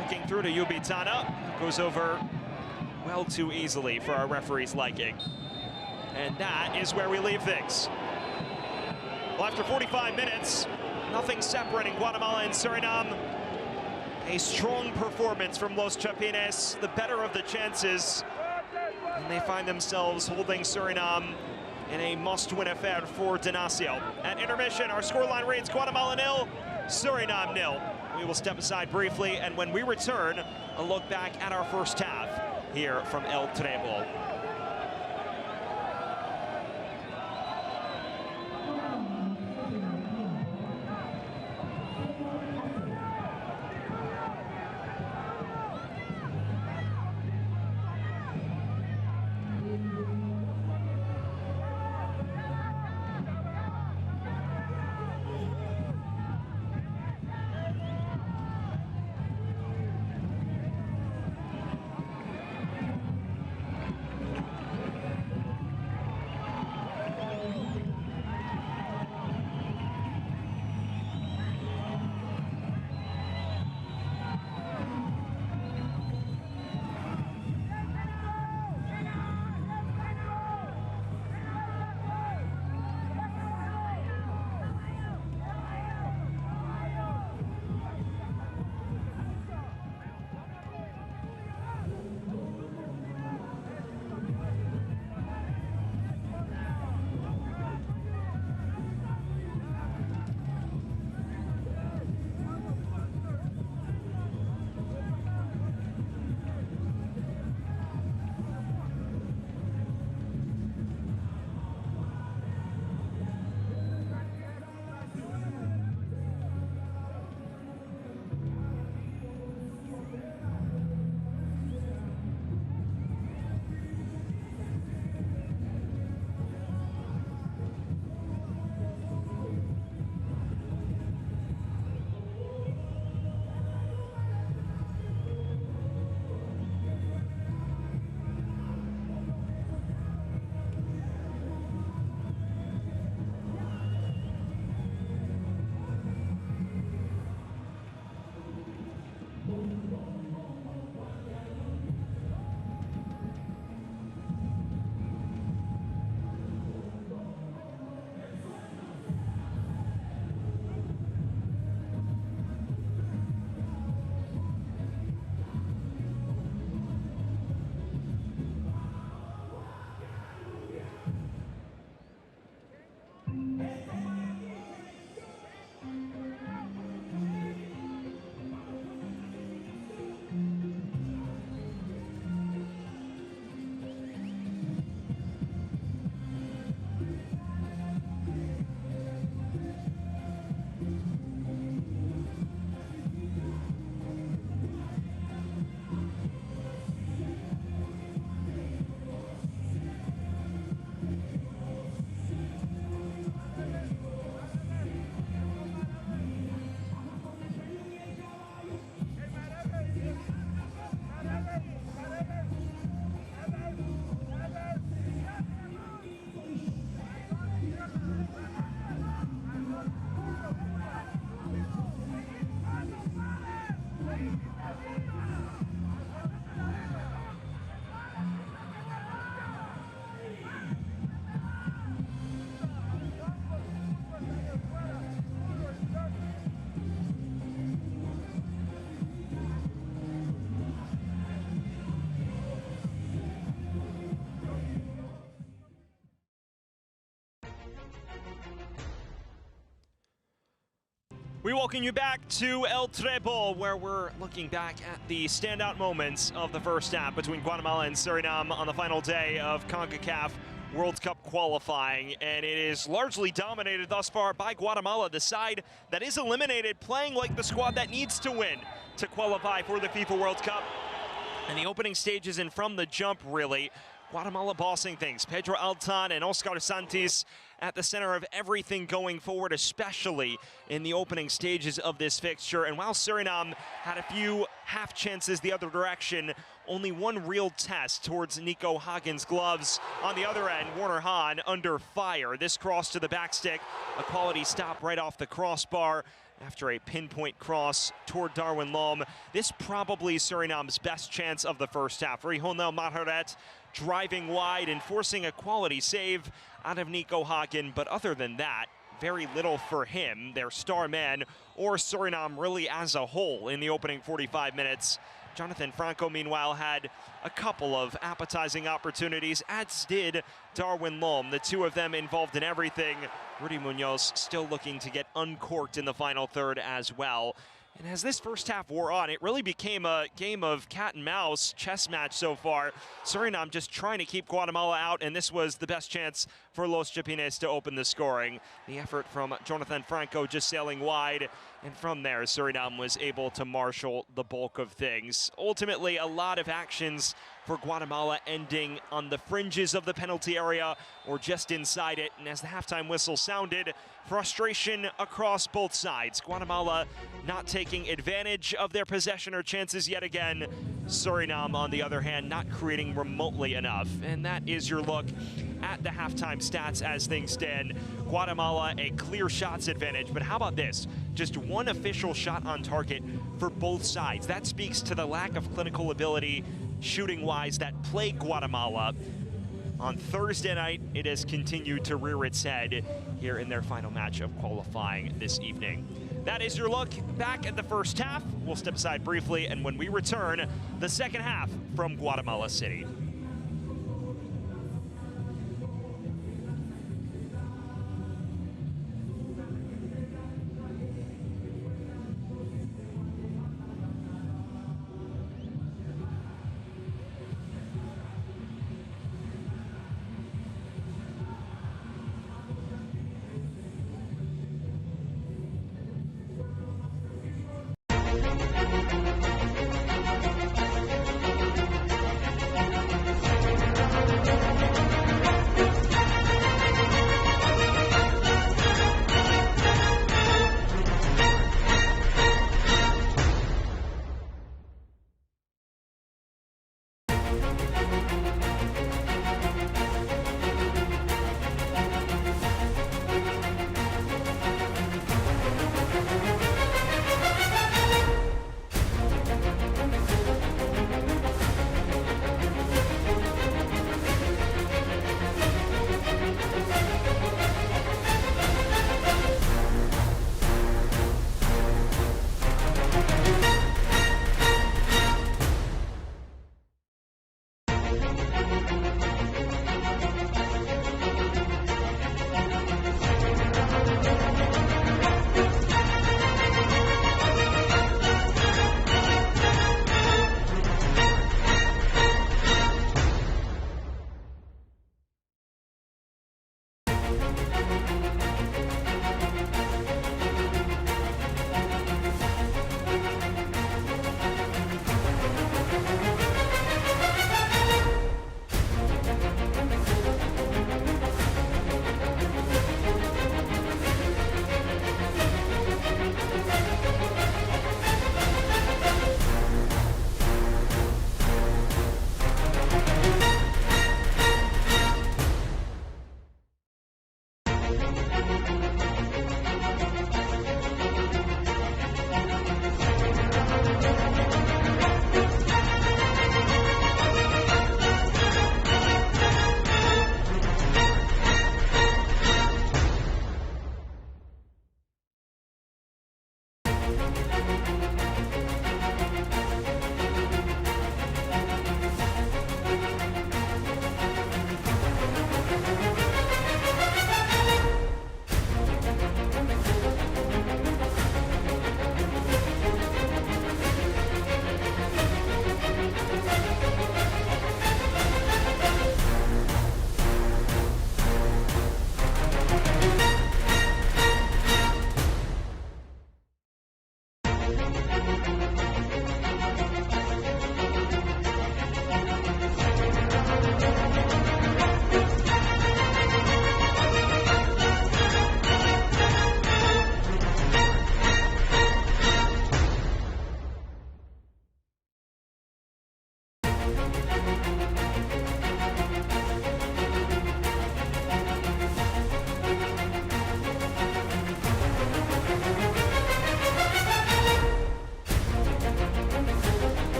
Looking through to Ubitana. Goes over well too easily for our referee's liking. And that is where we leave things. Well, after 45 minutes, nothing separating Guatemala and Suriname. A strong performance from Los Chapines, the better of the chances. And they find themselves holding Suriname in a must-win affair for Tenacio. At intermission, our scoreline reads Guatemala 0, Suriname 0. We will step aside briefly, and when we return, a look back at our first half here from El Trebol. We welcome you back to El Treble, where we're looking back at the standout moments of the first half between Guatemala and Suriname on the final day of Concacaf World Cup qualifying. And it is largely dominated thus far by Guatemala, the side that is eliminated, playing like the squad that needs to win to qualify for the FIFA World Cup. And the opening stages and from the jump, really, Guatemala bossing things. Pedro Altan and Oscar Santis at the center of everything going forward, especially in the opening stages of this fixture. And while Suriname had a few half chances the other direction, only one real test towards Nico Hagen's gloves. On the other end, Werner Hahn under fire. This cross to the back stick, a quality stop right off the crossbar after a pinpoint cross toward Darwin Lom. This probably Suriname's best chance of the first half. Rihonel Maharet driving wide and forcing a quality save out of Nico Hagen, but other than that, very little for him, their star man, or Suriname really as a whole in the opening 45 minutes. Jonathan Franco, meanwhile, had a couple of appetizing opportunities, as did Darwin Lom. The two of them involved in everything. Rudy Munoz still looking to get uncorked in the final third as well. And as this first half wore on, it really became a game of cat and mouse, chess match so far. Suriname just trying to keep Guatemala out, and this was the best chance for Los Chapines to open the scoring. The effort from Jonathan Franco just sailing wide, and from there, Suriname was able to marshal the bulk of things. Ultimately, a lot of actions for Guatemala ending on the fringes of the penalty area or just inside it. And as the halftime whistle sounded, frustration across both sides. Guatemala not taking advantage of their possession or chances yet again. Suriname, on the other hand, not creating remotely enough. And that is your look at the halftime stats as things stand. Guatemala, a clear shots advantage, but how about this? Just one official shot on target for both sides. That speaks to the lack of clinical ability shooting-wise that plagued Guatemala. On Thursday night, it has continued to rear its head here in their final match of qualifying this evening. That is your look back at the first half. We'll step aside briefly, and when we return, the second half from Guatemala City.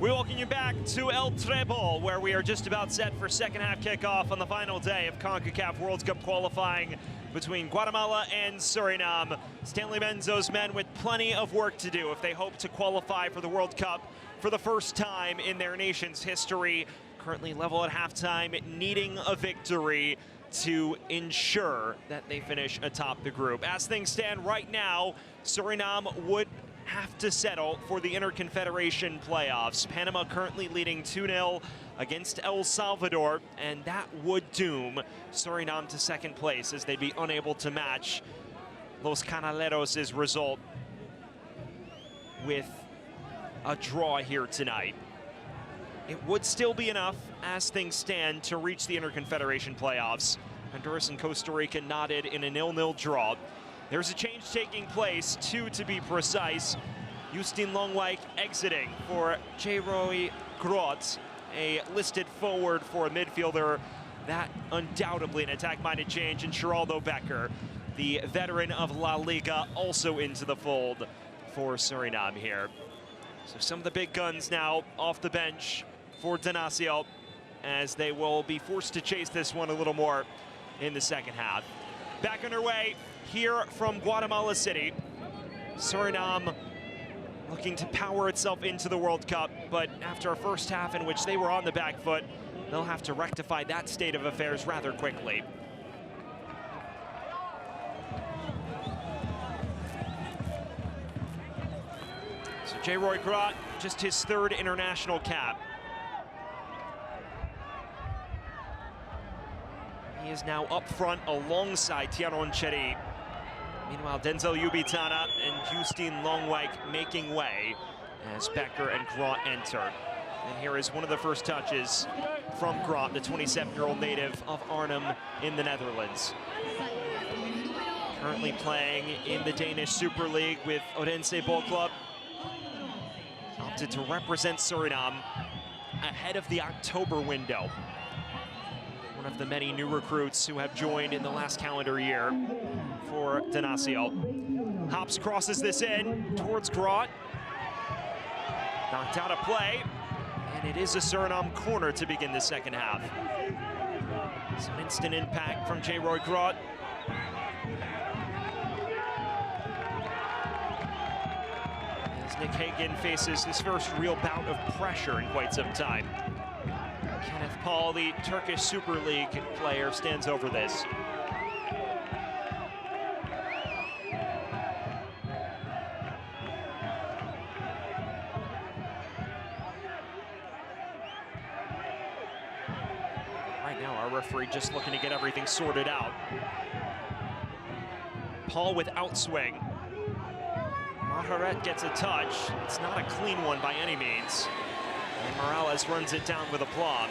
We welcome you back to El Trebol, where we are just about set for second half kickoff on the final day of Concacaf World Cup qualifying between Guatemala and Suriname. Stanley Menzo's men with plenty of work to do if they hope to qualify for the World Cup for the first time in their nation's history. Currently level at halftime, needing a victory to ensure that they finish atop the group. As things stand right now, Suriname would have to settle for the Interconfederation playoffs. Panama currently leading 2-0 against El Salvador, and that would doom Suriname to second place as they'd be unable to match Los Canaleros' result with a draw here tonight. It would still be enough, as things stand, to reach the Interconfederation playoffs. Honduras and Costa Rica knotted in a 0-0 draw. There's a change taking place, 2 to be precise. Justin Longwijk exiting for J-Roy Grot, a listed forward for a midfielder. That undoubtedly an attack-minded change. And Geraldo Becker, the veteran of La Liga, also into the fold for Suriname here. So some of the big guns now off the bench for Dinacio, as they will be forced to chase this one a little more in the second half. Back underway here from Guatemala City. Suriname looking to power itself into the World Cup, but after a first half in which they were on the back foot, they'll have to rectify that state of affairs rather quickly. So J-Roy Grot, just his third international cap. He is now up front alongside Tiaron Cherry. Meanwhile, Denzel Ubitana and Justin Longwijk making way as Becker and Grot enter. And here is one of the first touches from Grot, the 27-year-old native of Arnhem in the Netherlands. Currently playing in the Danish Super League with Odense Ball Club. Opted to represent Suriname ahead of the October window. One of the many new recruits who have joined in the last calendar year for Dinacio. Hops crosses this in towards Grot. Knocked out of play, and it is a Suriname corner to begin the second half. Some instant impact from J-Roy Grot. As Nick Hagen faces his first real bout of pressure in quite some time. Kenneth Paul, the Turkish Super League player, stands over this. Right now, our referee just looking to get everything sorted out. Paul with outswing. Maharet gets a touch. It's not a clean one by any means. And Morales runs it down with aplomb.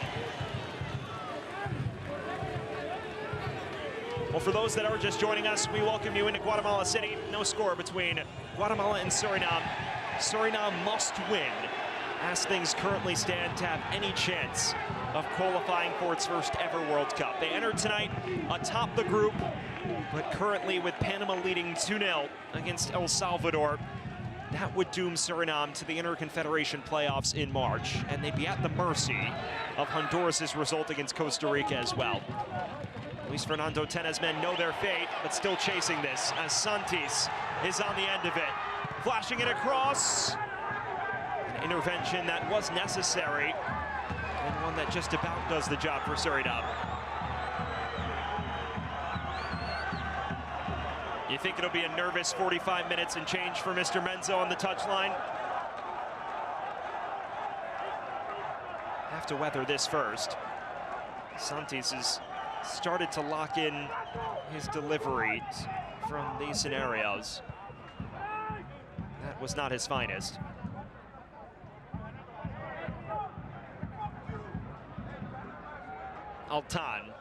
Well, for those that are just joining us, we welcome you into Guatemala City. No score between Guatemala and Suriname. Suriname must win, as things currently stand, to have any chance of qualifying for its first ever World Cup. They entered tonight atop the group, but currently with Panama leading 2-0 against El Salvador, that would doom Suriname to the Interconfederation playoffs in March, and they'd be at the mercy of Honduras' result against Costa Rica as well. Luis Fernando Tena's men know their fate, but still chasing this, as Santis is on the end of it. Flashing it across. An intervention that was necessary, and one that just about does the job for Suriname. You think it'll be a nervous 45 minutes and change for Mr. Menzo on the touchline? Have to weather this first. Santis has started to lock in his deliveries from these scenarios. That was not his finest. Altan.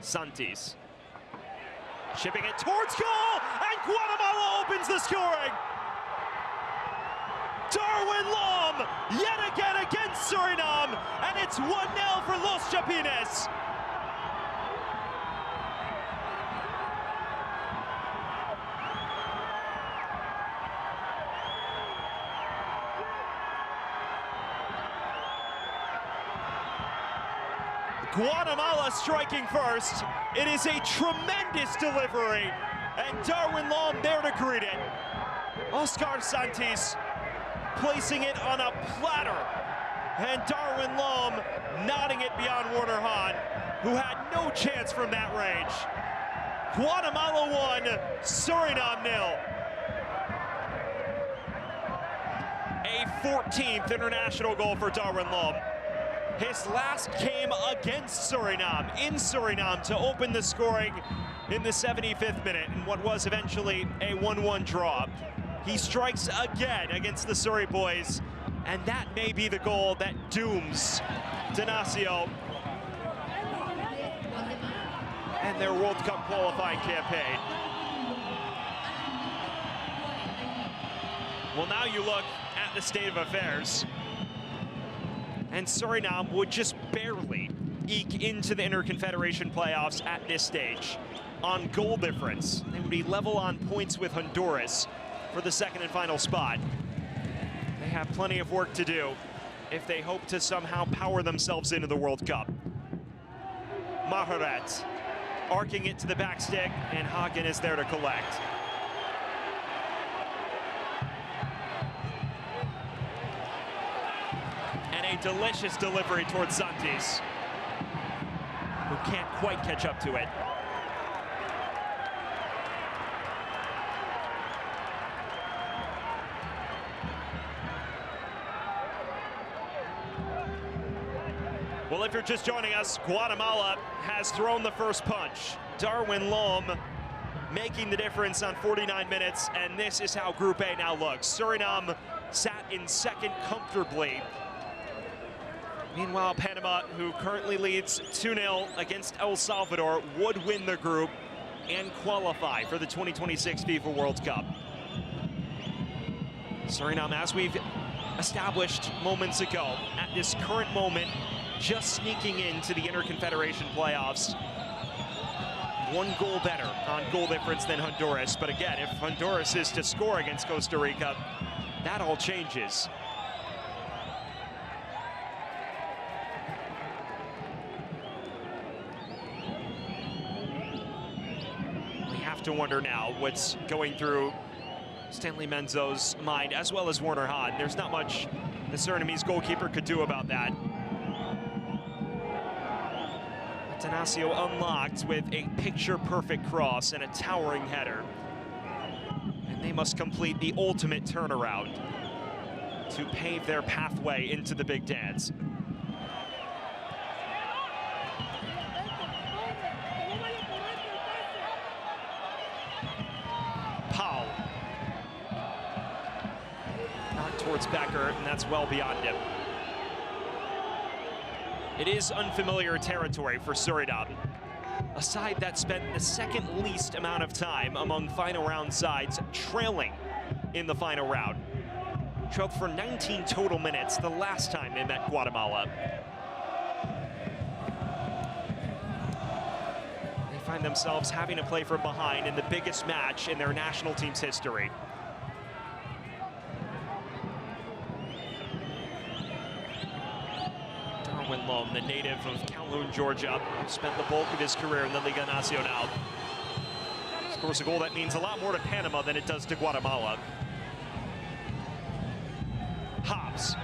Santis. Chipping it towards goal, and Guatemala opens the scoring. Darwin Lom, yet again against Suriname, and it's 1-0 for Los Chapines. Guatemala striking first. It is a tremendous delivery, and Darwin Lom there to greet it. Oscar Santis placing it on a platter, and Darwin Lom nodding it beyond Werner Hahn, who had no chance from that range. Guatemala 1, Suriname 0. A 14th international goal for Darwin Lom. His last came against Suriname, in Suriname, to open the scoring in the 75th minute in what was eventually a 1-1 draw. He strikes again against the Surrey boys, and that may be the goal that dooms Denacio and their World Cup qualifying campaign. Well, now you look at the state of affairs, and Suriname would just barely eke into the Interconfederation playoffs at this stage. On goal difference, they would be level on points with Honduras for the second and final spot. They have plenty of work to do if they hope to somehow power themselves into the World Cup. Maharet arcing it to the back stick, and Hagen is there to collect. And a delicious delivery towards Santis, who can't quite catch up to it. Well, if you're just joining us, Guatemala has thrown the first punch. Darwin Lom making the difference on 49 minutes, and this is how Group A now looks. Suriname sat in second comfortably. Meanwhile, Panama, who currently leads 2-0 against El Salvador, would win the group and qualify for the 2026 FIFA World Cup. Suriname, as we've established moments ago, at this current moment, just sneaking into the Interconfederation playoffs. One goal better on goal difference than Honduras. But again, if Honduras is to score against Costa Rica, that all changes. We have to wonder now what's going through Stanley Menzo's mind, as well as Werner Hahn. There's not much the Surinamese goalkeeper could do about that. Denacio unlocked with a picture-perfect cross and a towering header. And they must complete the ultimate turnaround to pave their pathway into the big dance. Pau. Knocked towards Becker, and that's well beyond him. It is unfamiliar territory for Suriname, a side that spent the second least amount of time among final round sides trailing in the final round. Trailed for 19 total minutes the last time they met Guatemala. They find themselves having to play from behind in the biggest match in their national team's history. Darwin Lom, the native of Calhoun, Georgia, spent the bulk of his career in the Liga Nacional. Scores a goal that means a lot more to Panama than it does to Guatemala. Hobbs.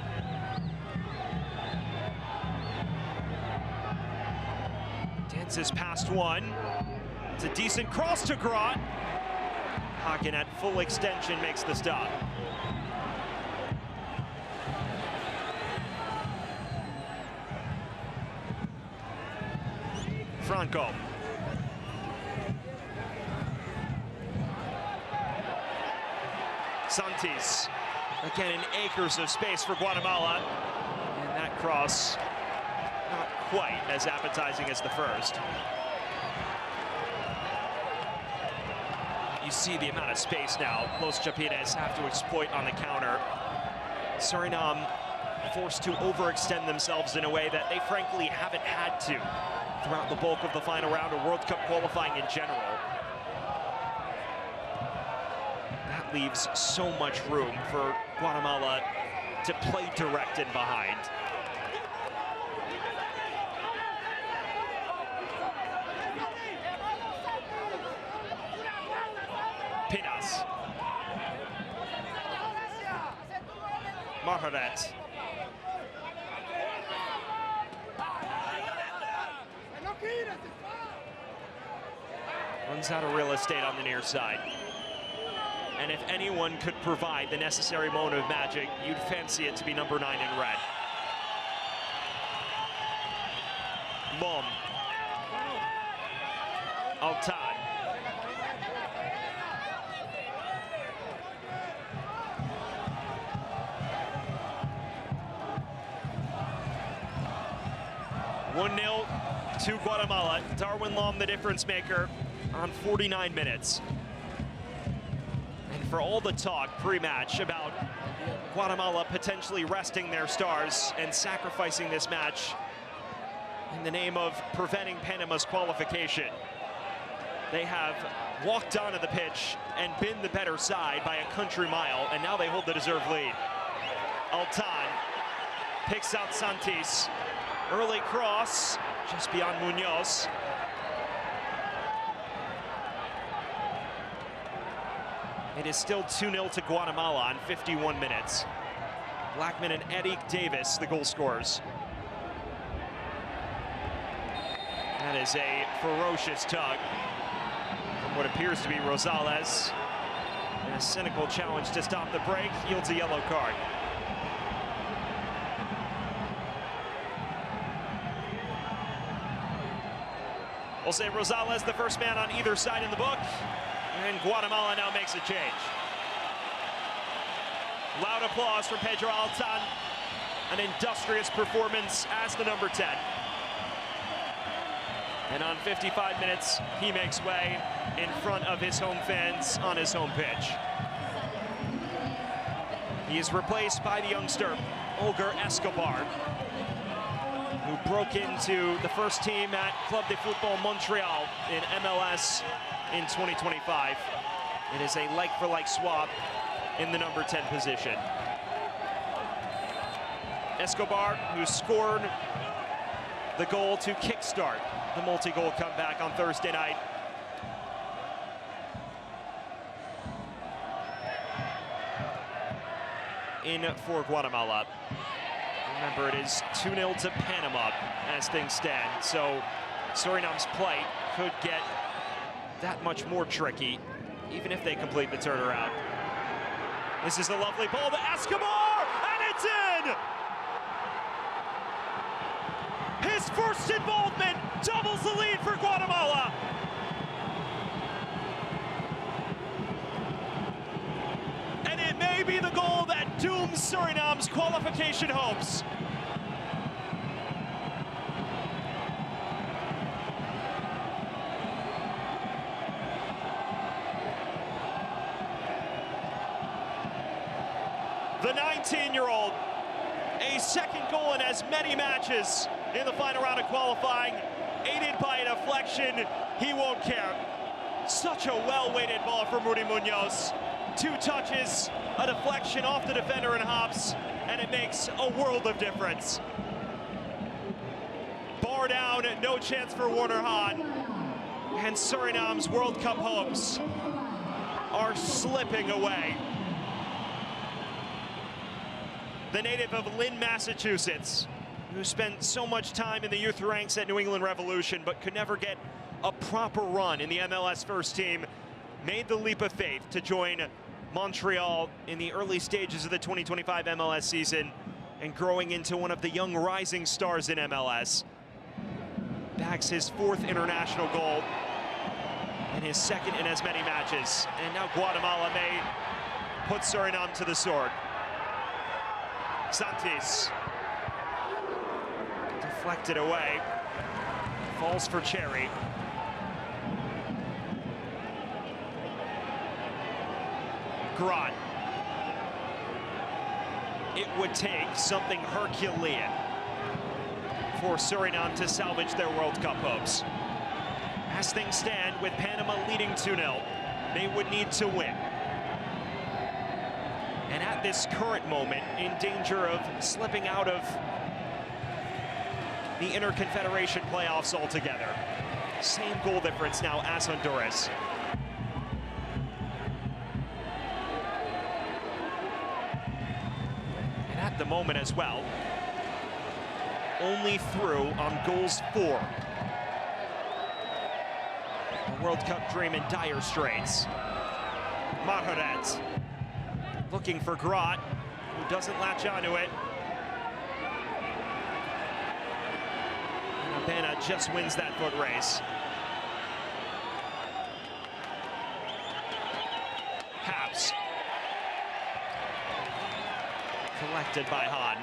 Dances past one. It's a decent cross to Grot. Hagen at full extension makes the stop. Franco. Santis. Again, in acres of space for Guatemala. And that cross, not quite as appetizing as the first. You see the amount of space now Los Chapines have to exploit on the counter. Suriname forced to overextend themselves in a way that they frankly haven't had to throughout the bulk of the final round of World Cup qualifying in general. That leaves so much room for Guatemala to play direct and behind. Pinas. Maharet. Runs out of real estate on the near side. And if anyone could provide the necessary moment of magic, you'd fancy it to be number 9 in red. Mom. Altan. One 0 to Guatemala. Darwin Lom, the difference maker, on 49 minutes. And for all the talk pre-match about Guatemala potentially resting their stars and sacrificing this match in the name of preventing Panama's qualification, they have walked onto the pitch and been the better side by a country mile, and now they hold the deserved lead. Altan picks out Santis. Early cross, just beyond Munoz. It is still 2-0 to Guatemala on 51 minutes. Blackman and Eric Davis, the goal scorers. That is a ferocious tug from what appears to be Rosales. And a cynical challenge to stop the break yields a yellow card. Jose Rosales, the first man on either side in the book, and Guatemala now makes a change. Loud applause from Pedro Altan, an industrious performance as the number 10. And on 55 minutes, he makes way in front of his home fans on his home pitch. He is replaced by the youngster, Olger Escobar, who broke into the first team at Club de Football Montreal in MLS in 2025. It is a like-for-like swap in the number 10 position. Escobar, who scored the goal to kickstart the multi-goal comeback on Thursday night. In for Guatemala. Remember, it is 2-0 to Panama as things stand, so Suriname's plight could get that much more tricky, even if they complete the turnaround. This is a lovely ball to Escobar, and it's in! His first involvement doubles the lead for Guatemala. And it may be the goal that dooms Suriname's qualification hopes. The 19-year-old, a second goal in as many matches in the final round of qualifying, aided by a deflection, he won't care. Such a well-weighted ball from Rudy Munoz. 2 touches, a deflection off the defender and hops, and it makes a world of difference. Bar down, no chance for Werner Hahn. And Suriname's World Cup hopes are slipping away. The native of Lynn, Massachusetts, who spent so much time in the youth ranks at New England Revolution but could never get a proper run in the MLS first team, made the leap of faith to join Montreal in the early stages of the 2025 MLS season and growing into one of the young rising stars in MLS. Bags his 4th international goal and his 2nd in as many matches. And now Guatemala may put Suriname to the sword. Santis deflected away, falls for Cherry. Grant. It would take something Herculean for Suriname to salvage their World Cup hopes. As things stand, with Panama leading 2-0, they would need to win. And at this current moment, in danger of slipping out of the Interconfederation playoffs altogether. Same goal difference now as Honduras. at the moment as well. Only through on goals 4. A World Cup dream in dire straits. Margaret looking for Grot, who doesn't latch onto it. And Abena just wins that foot race. Habs. Collected by Hahn.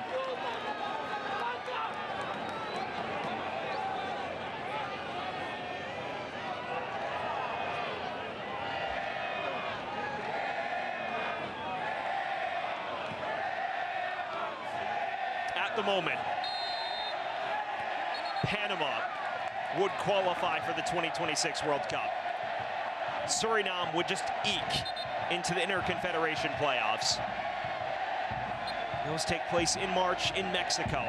At the moment, Panama would qualify for the 2026 World Cup. Suriname would just eke into the Interconfederation playoffs. Those take place in March in Mexico.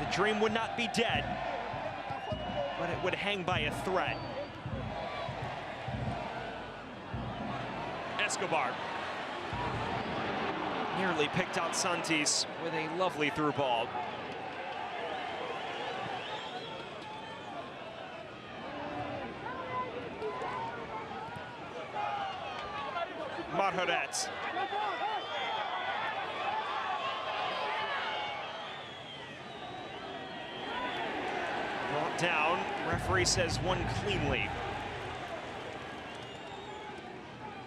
The dream would not be dead, but it would hang by a thread. Escobar nearly picked out Santis with a lovely through ball. Margaret. Brought down, referee says one cleanly.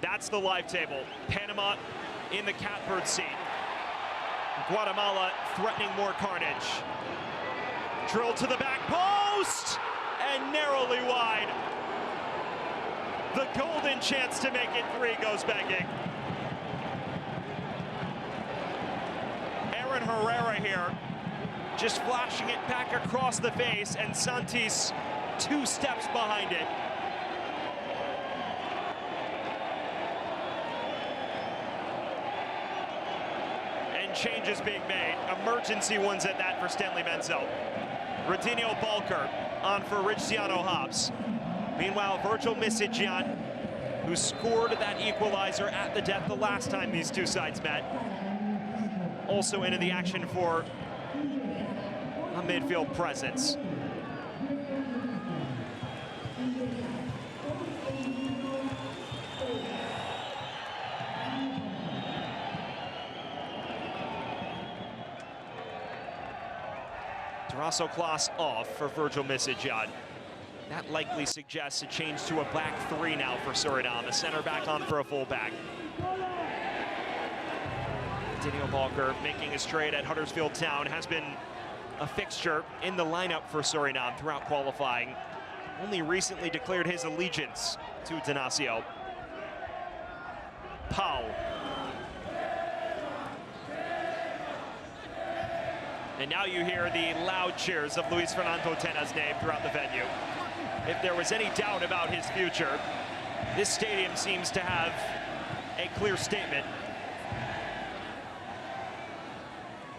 That's the live table. Panama in the catbird seat. Guatemala threatening more carnage. Drilled to the back post and narrowly wide. The golden chance to make it 3 goes begging. Aaron Herrera here, just flashing it back across the face, and Santis 2 steps behind it. And changes being made, emergency ones at that for Stanley Menzel. Radinho Balker on for Riciano Hobbs. Meanwhile, Virgil Misijian, who scored that equalizer at the death the last time these two sides met, also into the action for a midfield presence. Darasso Klaas off for Virgil Misijian. That likely suggests a change to a back 3 now for Suriname. A center back on for a fullback. Daniel Balker making a straight at Huddersfield Town, has been a fixture in the lineup for Suriname throughout qualifying. Only recently declared his allegiance to Tenacio. Pau. And now you hear the loud cheers of Luis Fernando Tena's name throughout the venue. If there was any doubt about his future, this stadium seems to have a clear statement.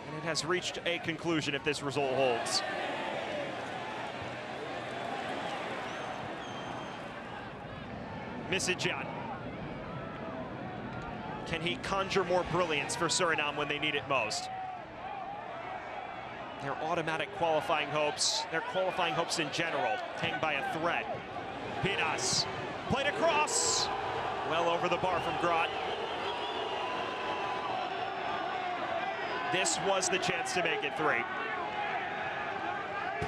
And it has reached a conclusion if this result holds. Misijian. Can he conjure more brilliance for Suriname when they need it most? Their automatic qualifying hopes, their qualifying hopes in general, hang by a thread. Pinas, played across, well over the bar from Grot. This was the chance to make it 3.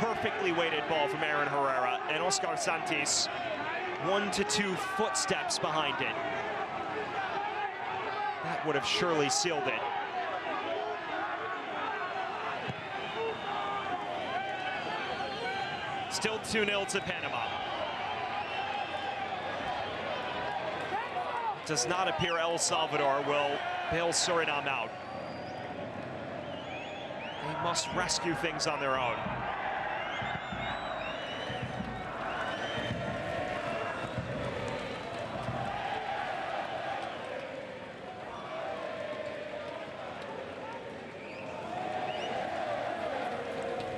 Perfectly weighted ball from Aaron Herrera, and Oscar Santis 1 to 2 footsteps behind it. That would have surely sealed it. Still 2-0 to Panama. Does not appear El Salvador will bail Suriname out. They must rescue things on their own.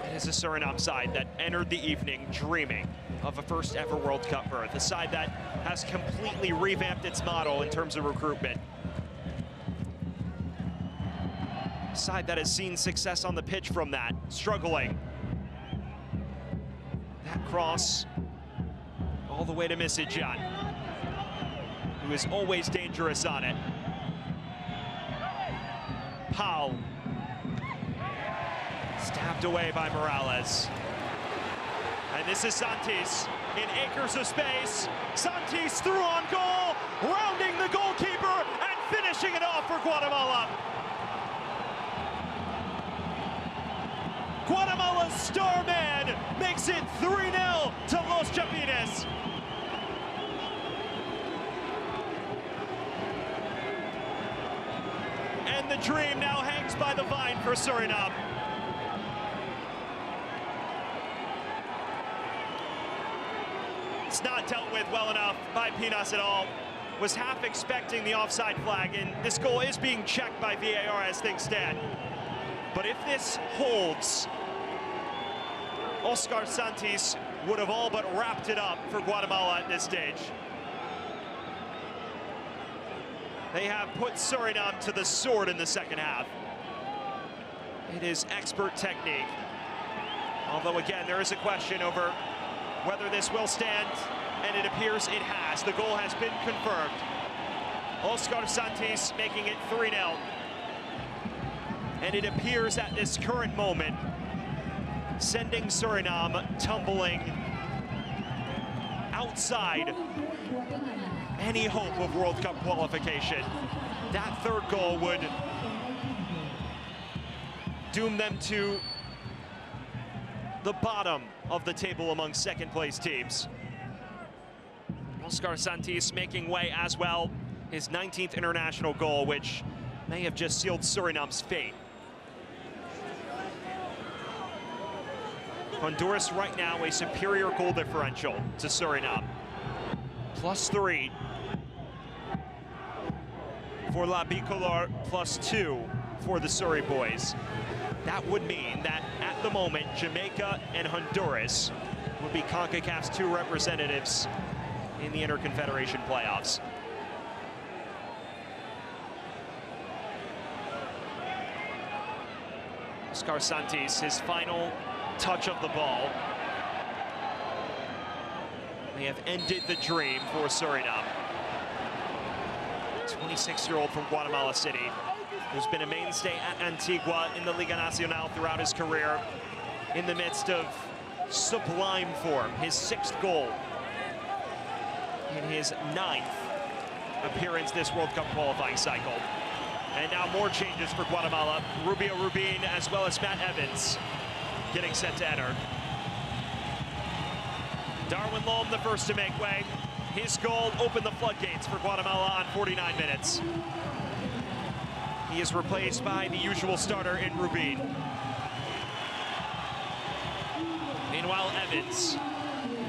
It is a Suriname side that entered the evening dreaming of a first ever World Cup berth, a side that has completely revamped its model in terms of recruitment. Side that has seen success on the pitch from that, struggling. That cross all the way to Misijan, who is always dangerous on it. Pau. Stabbed away by Morales. And this is Santis in acres of space. Santis through on goal, rounding the goalkeeper and finishing it off for Guatemala. Guatemala's star man makes it 3-0 to Los Chapines. And the dream now hangs by the vine for Suriname. It's not dealt with well enough by Pinas at all. Was half expecting the offside flag, and this goal is being checked by VAR as things stand. But if this holds, Oscar Santis would have all but wrapped it up for Guatemala at this stage. They have put Suriname to the sword in the second half. It is expert technique. Although again, there is a question over whether this will stand, and it appears it has. The goal has been confirmed. Oscar Santis making it 3-0. And it appears at this current moment, sending Suriname tumbling outside any hope of World Cup qualification. That third goal would doom them to the bottom of the table among second-place teams. Oscar Santis making way as well. His 19th international goal, which may have just sealed Suriname's fate. Honduras right now a superior goal differential to Suriname. +3 for La Bicolor, +2 for the Suri boys. That would mean that at the moment, Jamaica and Honduras would be CONCACAF's 2 representatives in the Interconfederation playoffs. Oscar Santis, his final touch of the ball, may have ended the dream for Suriname. 26-year-old from Guatemala City, who's been a mainstay at Antigua in the Liga Nacional throughout his career, in the midst of sublime form. His 6th goal in his 9th appearance this World Cup qualifying cycle. And now more changes for Guatemala. Rubio Rubin as well as Matt Evans getting set to enter. Darwin Loam the first to make way. His goal opened the floodgates for Guatemala on 49 minutes. He is replaced by the usual starter in Rubin. Meanwhile, Evans,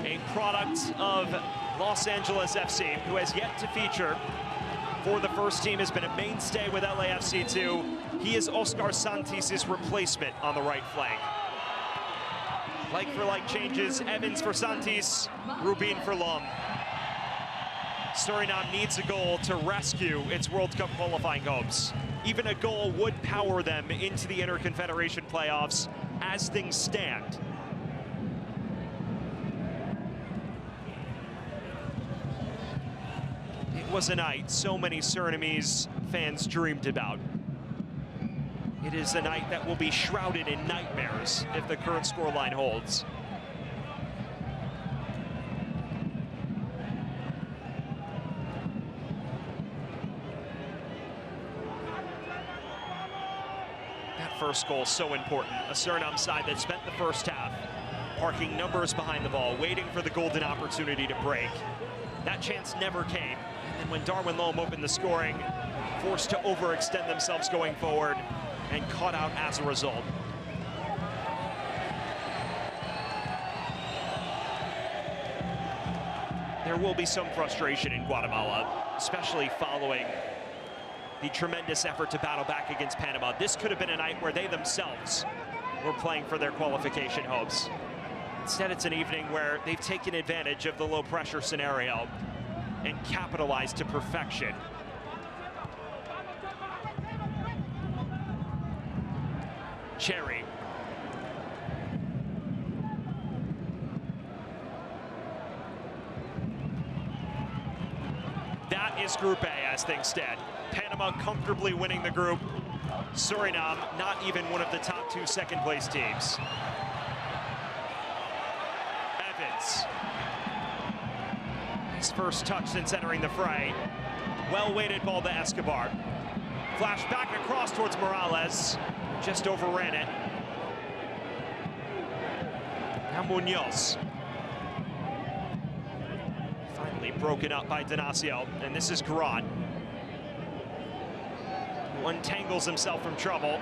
a product of Los Angeles FC, who has yet to feature for the first team, has been a mainstay with LAFC2. He is Oscar Santis' replacement on the right flank. Like-for-like changes, Evans for Santis, Rubin for Lum. Suriname needs a goal to rescue its World Cup qualifying hopes. Even a goal would power them into the Interconfederation playoffs as things stand. It was a night so many Surinamese fans dreamed about. It is a night that will be shrouded in nightmares if the current scoreline holds. That first goal so important. A Suriname side that spent the first half parking numbers behind the ball, waiting for the golden opportunity to break. That chance never came. And when Darwin Loam opened the scoring, forced to overextend themselves going forward, and caught out as a result. There will be some frustration in Guatemala, especially following the tremendous effort to battle back against Panama. This could have been a night where they themselves were playing for their qualification hopes. Instead, it's an evening where they've taken advantage of the low-pressure scenario and capitalized to perfection. Cherry. That is Group A as things stand. Panama comfortably winning the group. Suriname, not even one of the top 2 second-place teams. Evans. His first touch since entering the fray. Well-weighted ball to Escobar. Flash back across towards Morales. Just overran it. Now Munoz. Finally broken up by Donacio, and this is Garant, who untangles himself from trouble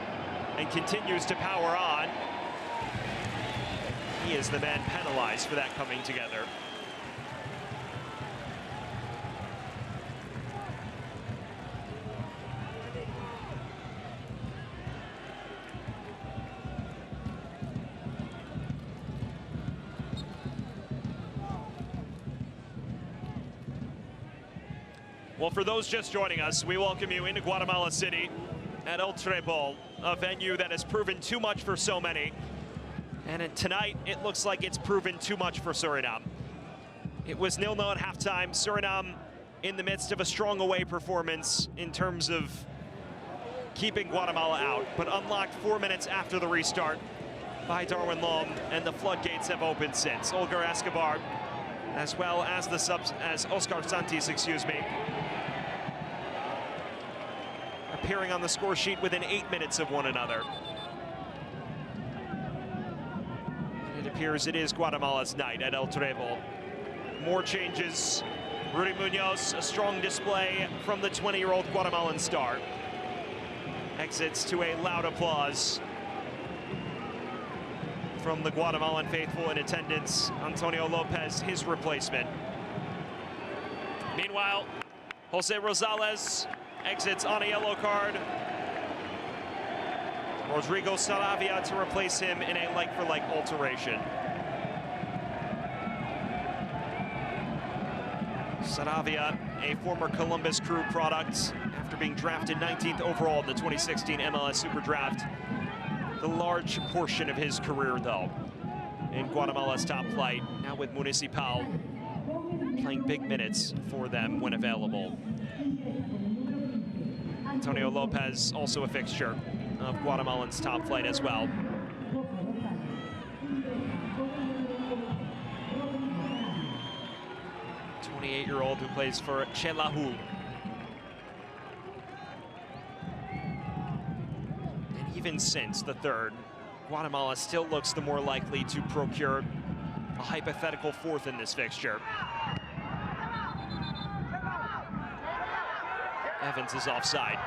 and continues to power on. He is the man penalized for that coming together. Well, for those just joining us, we welcome you into Guatemala City at El Trebol, a venue that has proven too much for so many. And tonight, it looks like it's proven too much for Suriname. It was 0-0 at halftime. Suriname in the midst of a strong away performance in terms of keeping Guatemala out, but unlocked 4 minutes after the restart by Darwin Lom, and the floodgates have opened since. Olger Escobar, as well as the subs, as Oscar Santis, excuse me, appearing on the score sheet within 8 minutes of one another. And it appears it is Guatemala's night at El Trebol. More changes. Rudy Munoz, a strong display from the 20-year-old Guatemalan star. Exits to a loud applause from the Guatemalan faithful in attendance. Antonio Lopez, his replacement. Meanwhile, Jose Rosales exits on a yellow card. Rodrigo Saravia to replace him in a like-for-like alteration. Saravia, a former Columbus Crew product, after being drafted 19th overall in the 2016 MLS Super Draft. The large portion of his career, though, in Guatemala's top flight, now with Municipal, playing big minutes for them when available. Antonio Lopez, also a fixture of Guatemalan's top flight as well. The 28-year-old who plays for Chelahu. And even since the third, Guatemala still looks the more likely to procure a hypothetical fourth in this fixture. Evans is offside.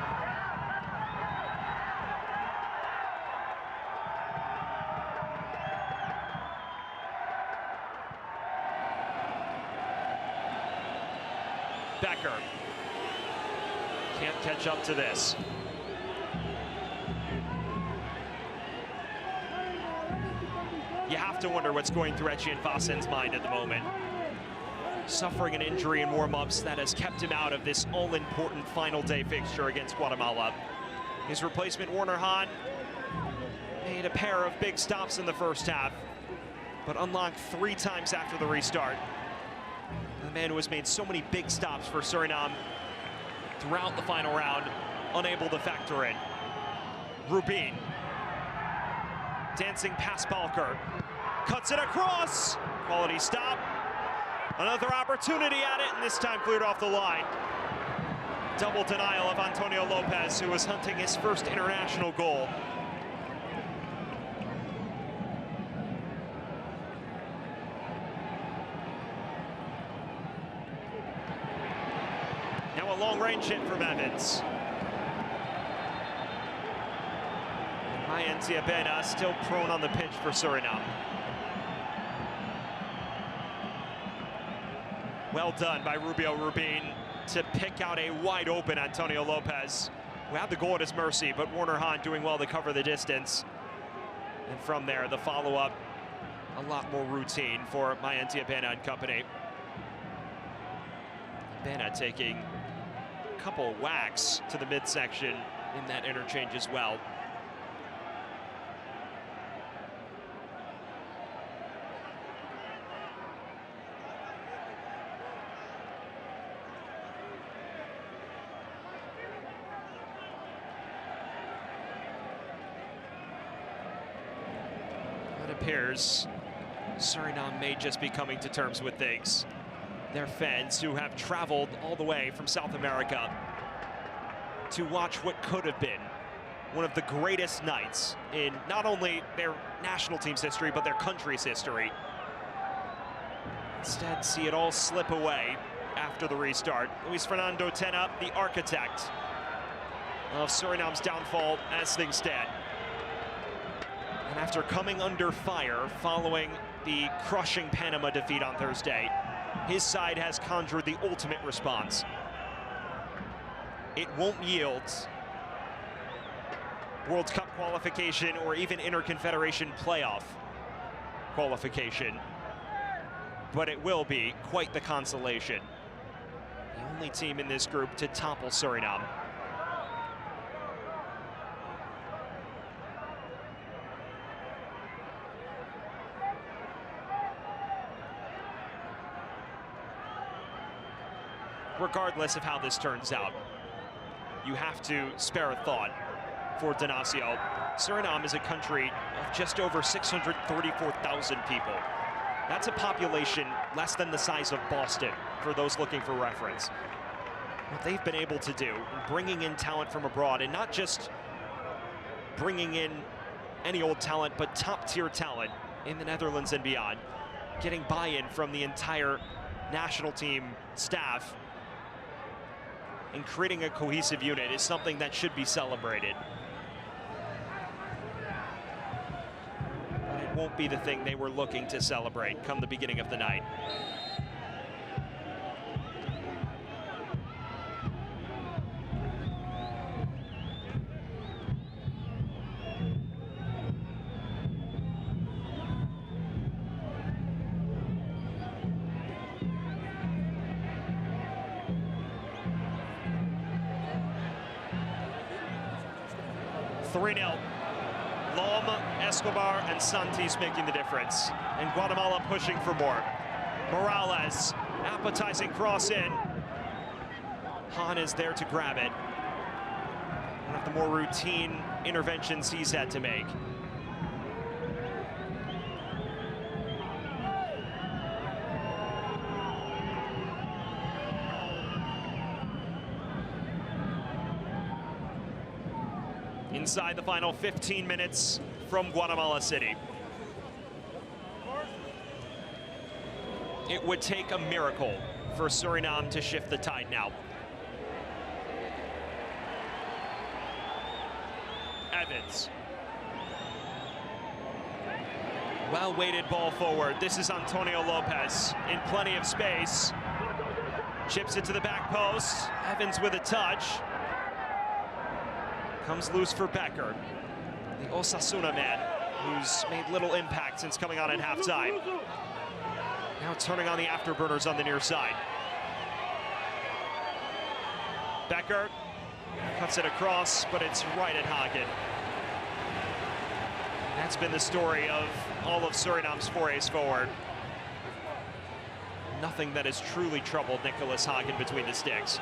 Becker can't catch up to this. You have to wonder what's going through Etienne Fassen's mind at the moment. Suffering an injury in warm-ups that has kept him out of this all-important final day fixture against Guatemala. His replacement, Werner Hahn, made a pair of big stops in the first half, but unlocked 3 times after the restart. The man who has made so many big stops for Suriname throughout the final round, unable to factor in. Rubin, dancing past Balker, cuts it across, quality stop. Another opportunity at it, and this time cleared off the line. Double denial of Antonio Lopez, who was hunting his first international goal. Now a long-range hit from Evans. Mayan Tiabena still prone on the pitch for Suriname. Well done by Rubio Rubin to pick out a wide open Antonio Lopez, who had the goal at his mercy, but Werner Hahn doing well to cover the distance. And from there, the follow-up, a lot more routine for Mayan Tiabena and company. Bena taking a couple whacks to the midsection in that interchange as well. appears Suriname may just be coming to terms with things. Their fans who have traveled all the way from South America to watch what could have been one of the greatest nights in not only their national team's history, but their country's history. Instead, see it all slip away after the restart. Luis Fernando Tena, the architect of Suriname's downfall as things stand. And after coming under fire following the crushing Panama defeat on Thursday, his side has conjured the ultimate response. It won't yield World Cup qualification or even Interconfederation playoff qualification, but it will be quite the consolation. The only team in this group to topple Suriname. Regardless of how this turns out, you have to spare a thought for Donacio. Suriname is a country of just over 634,000 people. That's a population less than the size of Boston, for those looking for reference. What they've been able to do in bringing in talent from abroad, and not just bringing in any old talent, but top-tier talent in the Netherlands and beyond, getting buy-in from the entire national team staff, and creating a cohesive unit is something that should be celebrated. But it won't be the thing they were looking to celebrate come the beginning of the night. Lom, Escobar, and Santis making the difference. And Guatemala pushing for more. Morales, appetizing cross in. Han is there to grab it. One of the more routine interventions he's had to make. Inside the final 15 minutes from Guatemala City. It would take a miracle for Suriname to shift the tide now. Evans. Well-weighted ball forward. This is Antonio Lopez in plenty of space. Chips it to the back post. Evans with a touch. Comes loose for Becker, the Osasuna man, who's made little impact since coming on at halftime. Now turning on the afterburners on the near side. Becker cuts it across, but it's right at Hagen. That's been the story of all of Suriname's forays forward. Nothing that has truly troubled Nicholas Hagen between the sticks.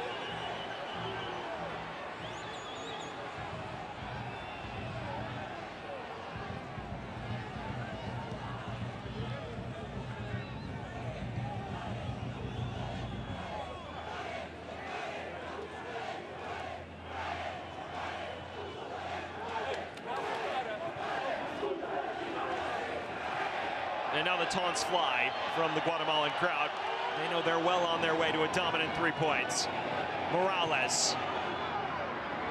And now the taunts fly from the Guatemalan crowd. They know they're well on their way to a dominant 3 points. Morales.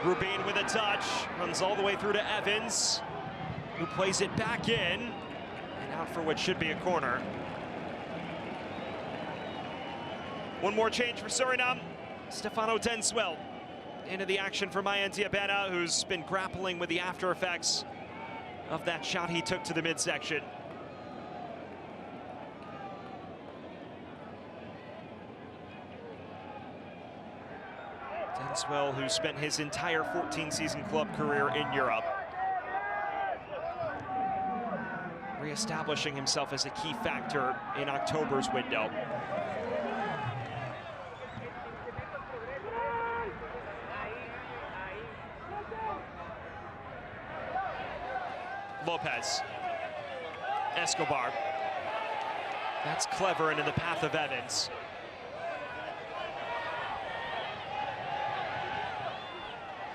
Rubin with a touch. Runs all the way through to Evans, who plays it back in. And out for what should be a corner. One more change for Suriname. Stefano Denswell into the action for Mayan Diabena, who's been grappling with the after effects of that shot he took to the midsection. Denswell, who spent his entire 14-season club career in Europe, reestablishing himself as a key factor in October's window. Lopez. Escobar. That's clever and in the path of Evans.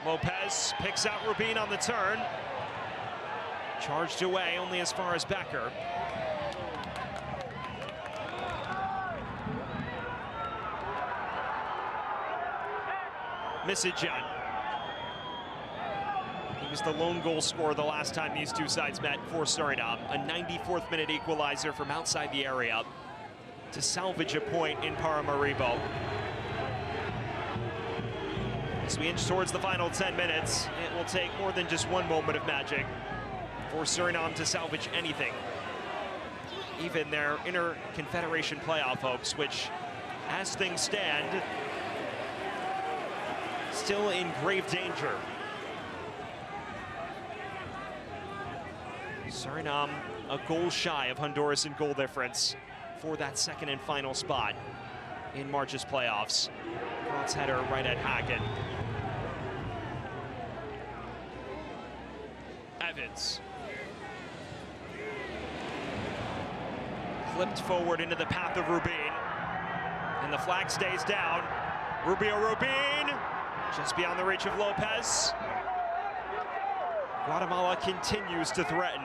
Lopez picks out Rubin on the turn. Charged away only as far as Becker. Misijan. He was the lone goal scorer the last time these two sides met for Suriname. A 94th minute equalizer from outside the area to salvage a point in Paramaribo. As we inch towards the final 10 minutes, it will take more than just one moment of magic for Suriname to salvage anything. Even their inter-confederation playoff hopes, which, as things stand, still in grave danger. Suriname a goal shy of Honduras in goal difference for that second and final spot in March's playoffs. Cross header right at Hagen. Evans. Flipped forward into the path of Rubin. And the flag stays down. Rubin, just beyond the reach of Lopez. Guatemala continues to threaten.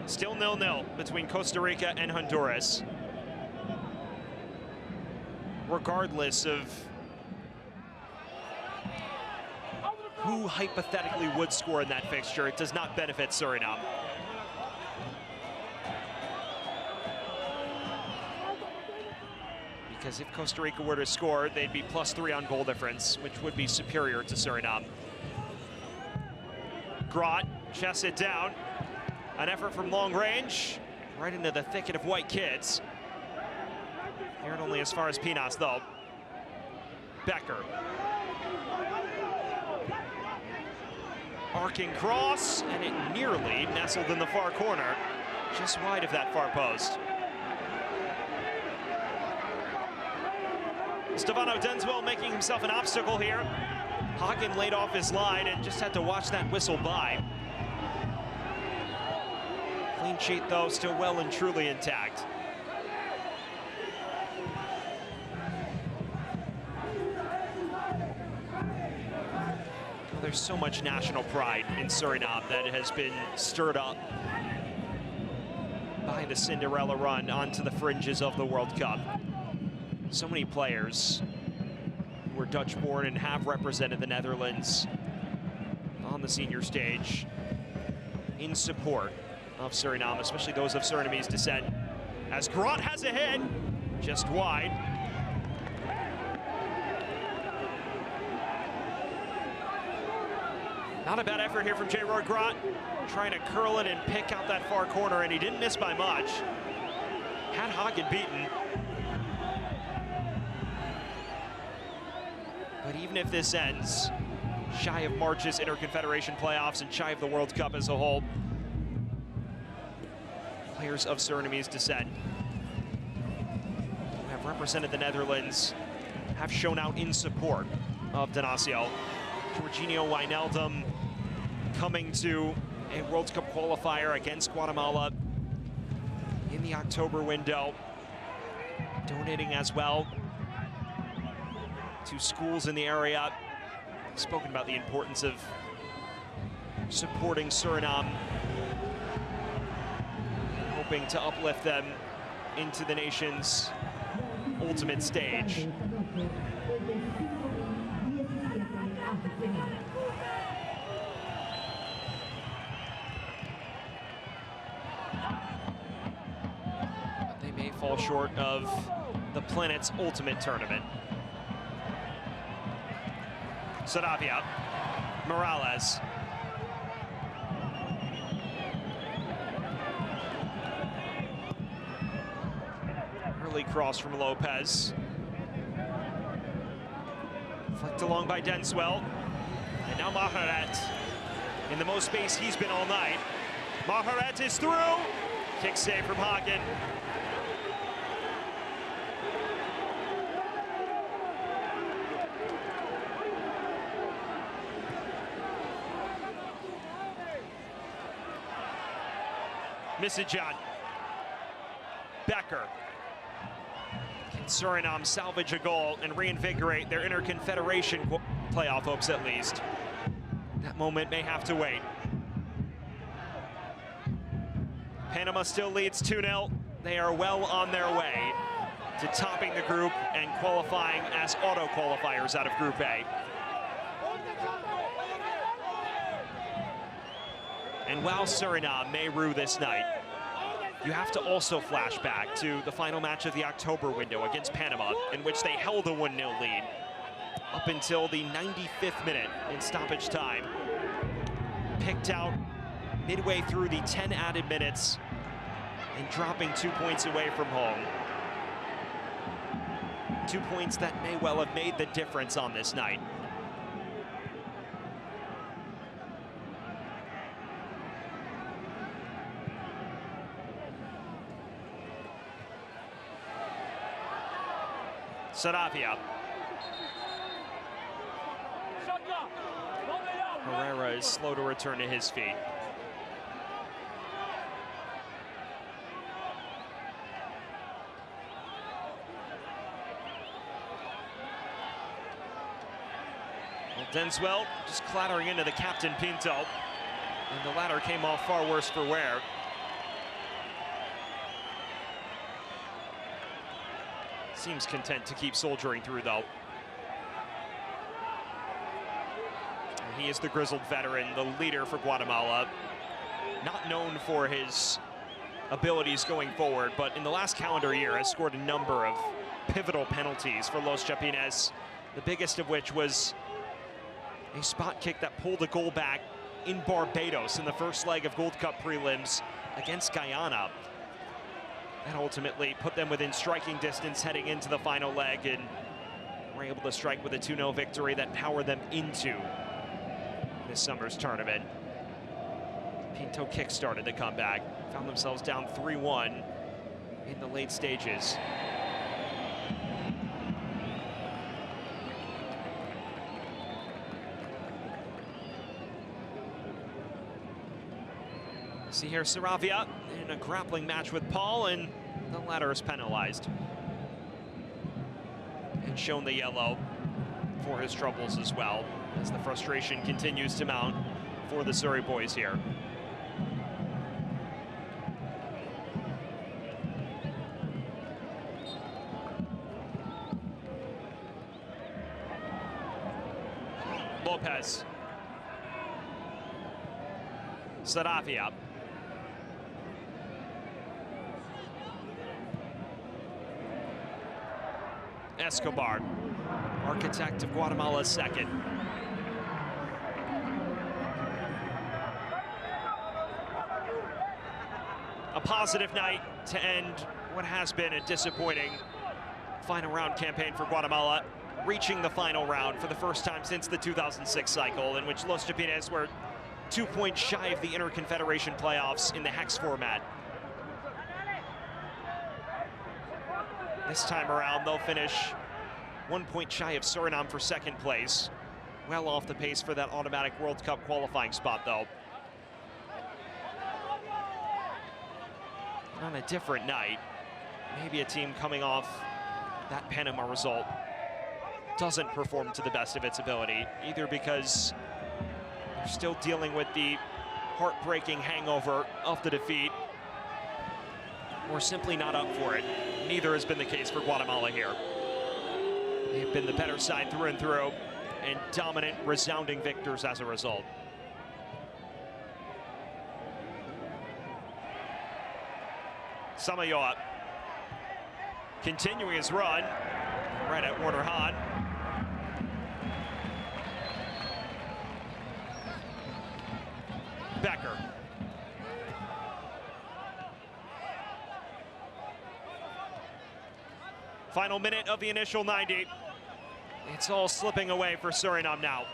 Still 0-0 between Costa Rica and Honduras. Regardless of who hypothetically would score in that fixture, it does not benefit Suriname. Because if Costa Rica were to score, they'd be +3 on goal difference, which would be superior to Suriname. Grot chests it down. An effort from long range, right into the thicket of white kids. Here only as far as Pinas, though. Becker. Arcing cross, and it nearly nestled in the far corner, just wide of that far post. Stefano Denswell making himself an obstacle here. Hagen laid off his line and just had to watch that whistle by. Clean sheet, though, still well and truly intact. There's so much national pride in Suriname that has been stirred up by the Cinderella run onto the fringes of the World Cup. So many players who were Dutch-born and have represented the Netherlands on the senior stage in support of Suriname, especially those of Surinamese descent. As Grot has a hit, just wide. Not a bad effort here from J. Roy Grot, trying to curl it and pick out that far corner, and he didn't miss by much. Had Hagen beaten. But even if this ends shy of March's Inter-Confederation playoffs and shy of the World Cup as a whole, players of Surinamese descent who have represented the Netherlands have shown out in support of Donacio. Jorginho Wijnaldum coming to a World Cup qualifier against Guatemala in the October window, donating as well to schools in the area. Spoken about the importance of supporting Suriname, hoping to uplift them into the nation's ultimate stage. They may fall short of the planet's ultimate tournament. Saravia, Morales. Early cross from Lopez. Flicked along by Denswell. And now Maharet in the most space he's been all night. Maharet is through. Kick save from Hagen. Misijan. Becker. Can Suriname salvage a goal and reinvigorate their interconfederation playoff hopes at least? That moment may have to wait. Panama still leads 2-0. They are well on their way to topping the group and qualifying as auto qualifiers out of Group A. And while Suriname may rue this night, you have to also flash back to the final match of the October window against Panama, in which they held a 1-0 lead up until the 95th minute in stoppage time. Picked out midway through the 10 added minutes and dropping 2 points away from home. 2 points that may well have made the difference on this night. Saravia. Herrera is slow to return to his feet. Well, Denswell just clattering into the captain Pinto, and the latter came off far worse for wear. Seems content to keep soldiering through, though. He is the grizzled veteran, the leader for Guatemala. Not known for his abilities going forward, but in the last calendar year has scored a number of pivotal penalties for Los Chapines, the biggest of which was a spot kick that pulled a goal back in Barbados in the first leg of Gold Cup prelims against Guyana. That ultimately put them within striking distance heading into the final leg, and were able to strike with a 2-0 victory that powered them into this summer's tournament. Pinto kick-started the comeback, found themselves down 3-1 in the late stages. See here Saravia in a grappling match with Paul, and the latter is penalized and shown the yellow for his troubles as well, as the frustration continues to mount for the Surrey boys here. Lopez. Saravia. Escobar, architect of Guatemala's second. A positive night to end what has been a disappointing final round campaign for Guatemala, reaching the final round for the first time since the 2006 cycle, in which Los Chapines were 2 points shy of the Interconfederation playoffs in the Hex format. This time around, they'll finish 1 point shy of Suriname for second place. Well off the pace for that automatic World Cup qualifying spot, though. On a different night, maybe a team coming off that Panama result doesn't perform to the best of its ability, either because they're still dealing with the heartbreaking hangover of the defeat, or simply not up for it. Neither has been the case for Guatemala here. They've been the better side through and through, and dominant, resounding victors as a result. Samayoa continuing his run right at Warner Hahn. Becker. Final minute of the initial 90. It's all slipping away for Suriname now.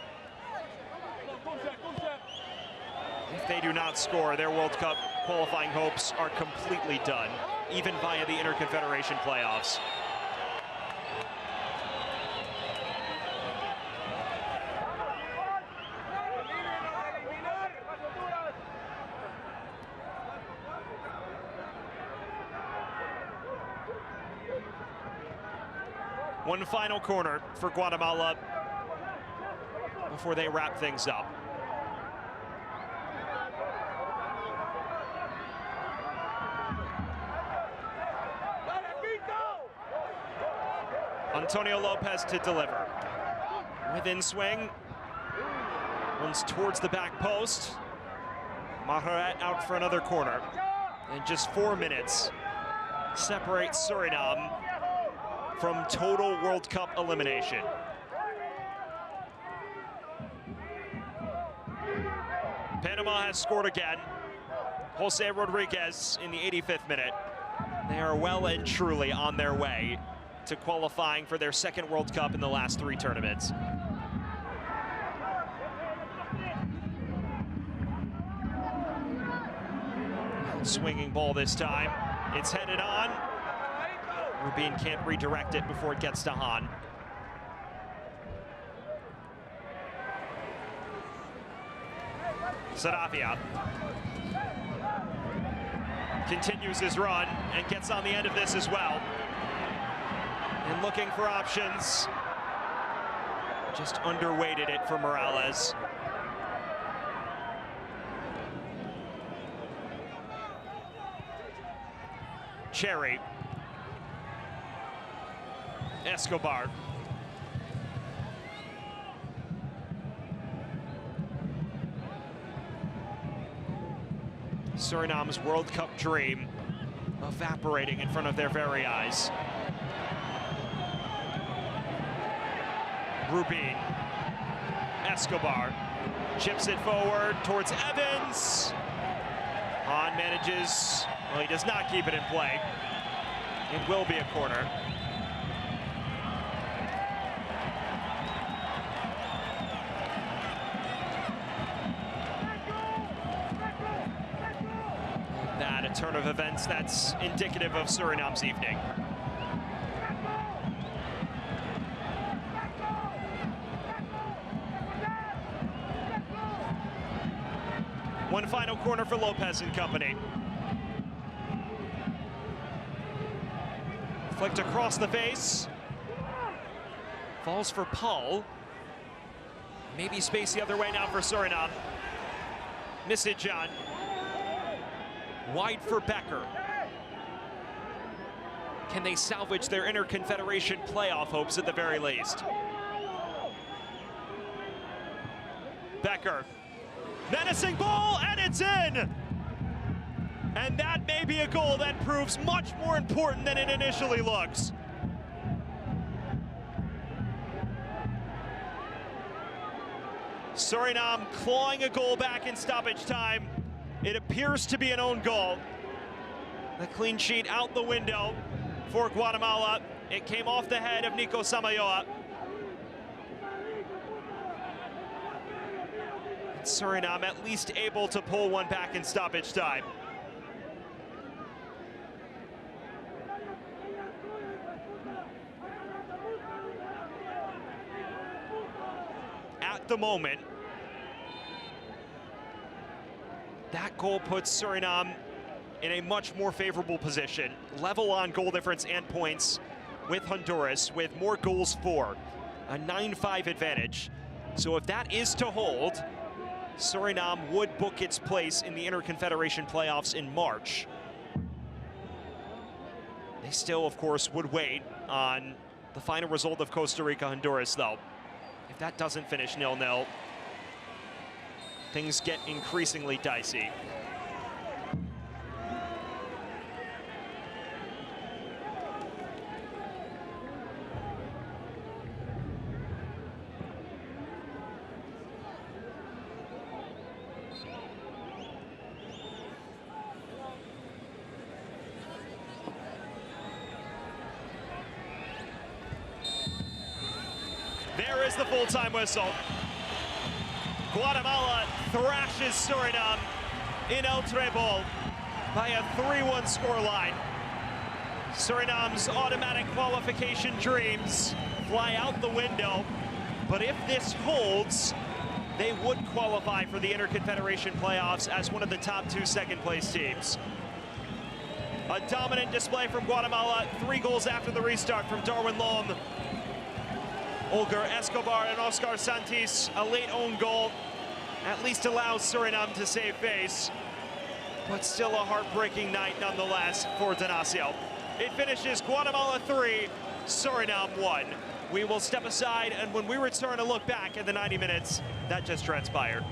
If they do not score, their World Cup qualifying hopes are completely done, even via the Interconfederation playoffs. One final corner for Guatemala before they wrap things up. Antonio Lopez to deliver. Within swing. Runs towards the back post. Maharet out for another corner. And just 4 minutes separates Suriname from total World Cup elimination. Panama has scored again. Jose Rodriguez in the 85th minute. They are well and truly on their way to qualifying for their second World Cup in the last 3 tournaments. Swinging ball this time. It's headed on. Rubin can't redirect it before it gets to Han. Saravia continues his run and gets on the end of this as well. And looking for options. Just underweighted it for Morales. Cherry. Escobar. Suriname's World Cup dream evaporating in front of their very eyes. Rubin. Escobar chips it forward towards Evans. Han manages, well, he does not keep it in play. It will be a corner. That a turn of events that's indicative of Suriname's evening. One final corner for Lopez and company. Flicked across the face. Falls for Paul. Maybe space the other way now for Suriname. Misijan. Wide for Becker. Can they salvage their Interconfederation playoff hopes at the very least? Becker. Menacing ball, and it's in! And that may be a goal that proves much more important than it initially looks. Suriname clawing a goal back in stoppage time. It appears to be an own goal. The clean sheet out the window for Guatemala. It came off the head of Nico Samayoa. Suriname at least able to pull one back in stoppage time. At the moment, that goal puts Suriname in a much more favorable position, level on goal difference and points with Honduras, with more goals for, a 9-5 advantage. So if that is to hold, Suriname would book its place in the Interconfederation playoffs in March. They still, of course, would wait on the final result of Costa Rica-Honduras, though. If that doesn't finish 0-0, things get increasingly dicey. There is the full-time whistle. Guatemala thrashes Suriname in El Trebol. by a 3-1 scoreline. Suriname's automatic qualification dreams fly out the window, but if this holds, they would qualify for the Interconfederation playoffs as one of the top 2 second-place teams. A dominant display from Guatemala, 3 goals after the restart from Darwin Lom, Olger Escobar, and Oscar Santis. A late own goal at least allows Suriname to save face, but still a heartbreaking night nonetheless for Donacio. It finishes Guatemala 3, Suriname 1. We will step aside, and when we return, a look back at the 90 minutes that just transpired.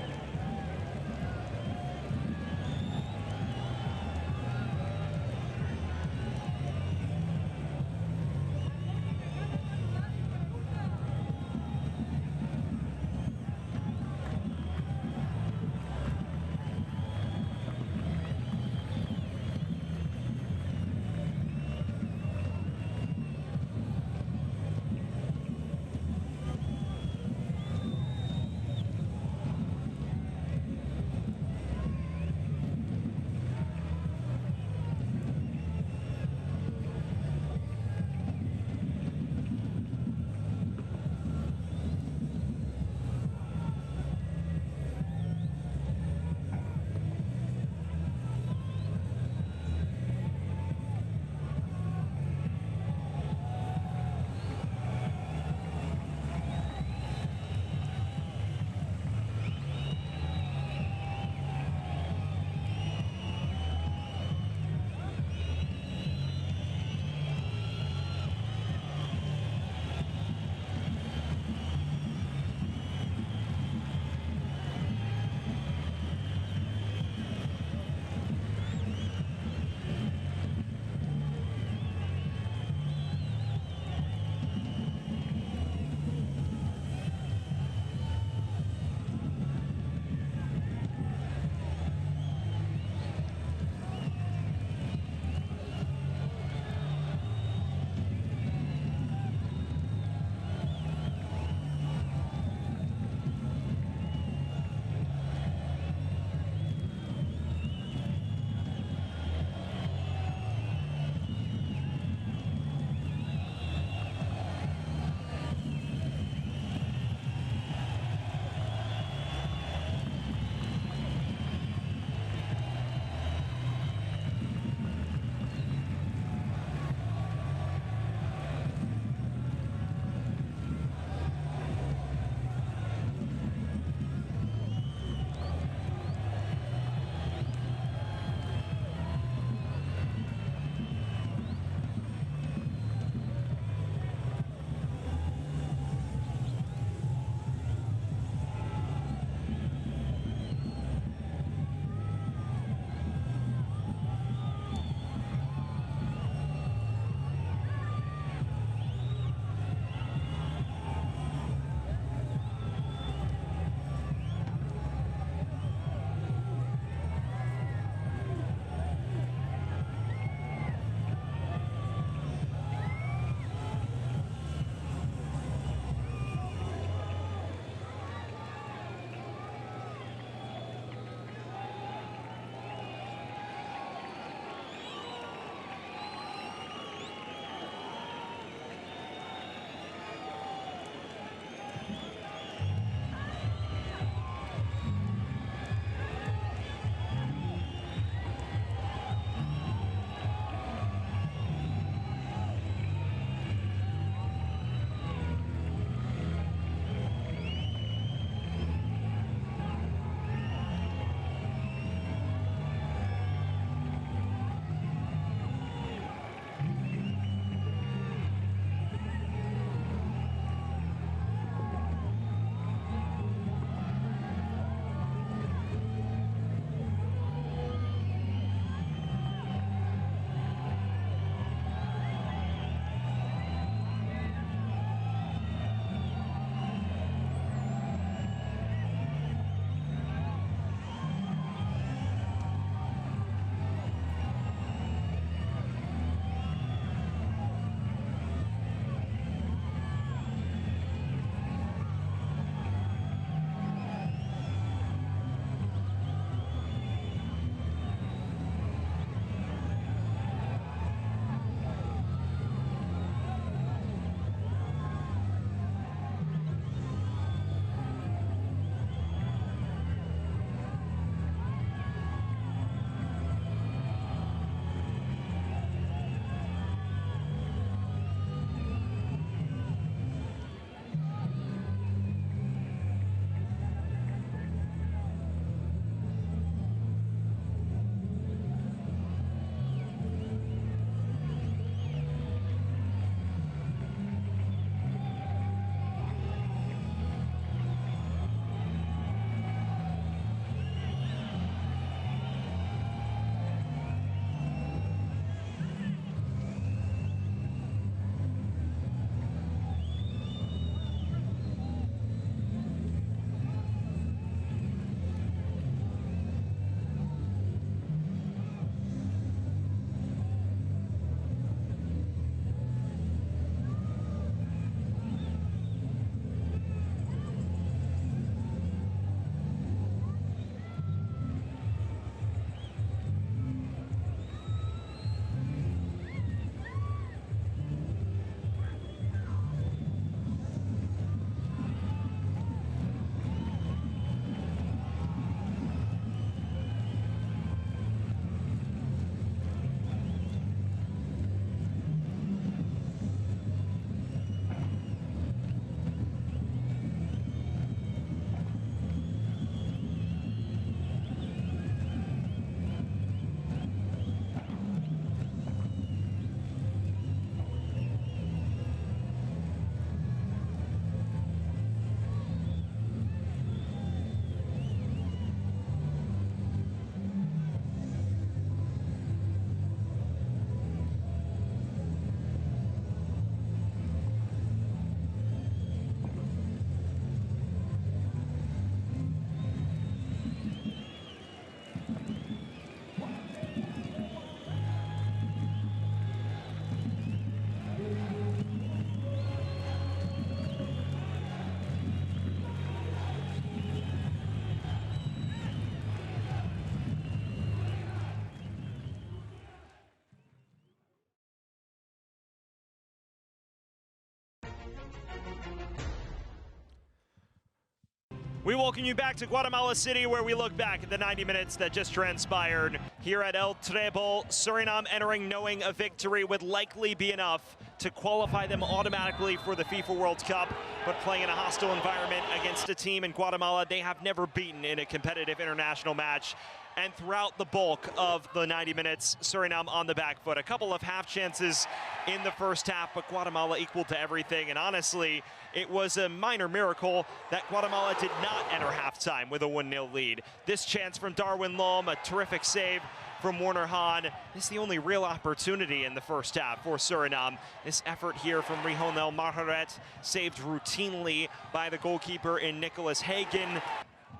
We welcome you back to Guatemala City, where we look back at the 90 minutes that just transpired here at El Trebol. Suriname entering knowing a victory would likely be enough to qualify them automatically for the FIFA World Cup, but playing in a hostile environment against a team in Guatemala they have never beaten in a competitive international match. And throughout the bulk of the 90 minutes, Suriname on the back foot. A couple of half chances in the first half, but Guatemala equal to everything. And honestly, it was a minor miracle that Guatemala did not enter halftime with a 1-0 lead. This chance from Darwin Lom, a terrific save from Werner Hahn. This is the only real opportunity in the first half for Suriname. This effort here from Rihonel Margaret, saved routinely by the goalkeeper in Nicholas Hagen.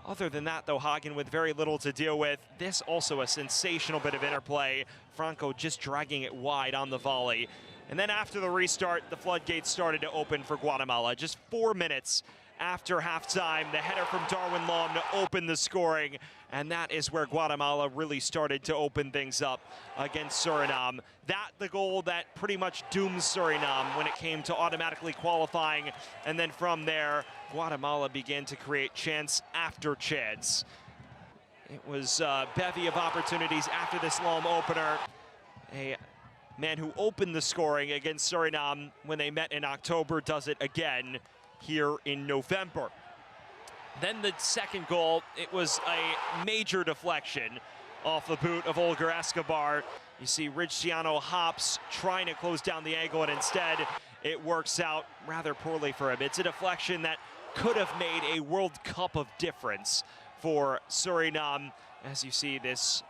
Other than that, though, Hagen with very little to deal with. This also a sensational bit of interplay. Franco just dragging it wide on the volley. And then after the restart, the floodgates started to open for Guatemala. Just 4 minutes after halftime, the header from Darwin Lom to open the scoring. And that is where Guatemala really started to open things up against Suriname. That the goal that pretty much doomed Suriname when it came to automatically qualifying. And then from there, Guatemala began to create chance after chance. It was a bevy of opportunities after this Lom opener. A man who opened the scoring against Suriname when they met in October does it again here in November. Then the second goal, it was a major deflection off the boot of Olger Escobar. You see Ridciano Hops trying to close down the angle, and instead it works out rather poorly for him. It's a deflection that could have made a World Cup of difference for Suriname. As you see this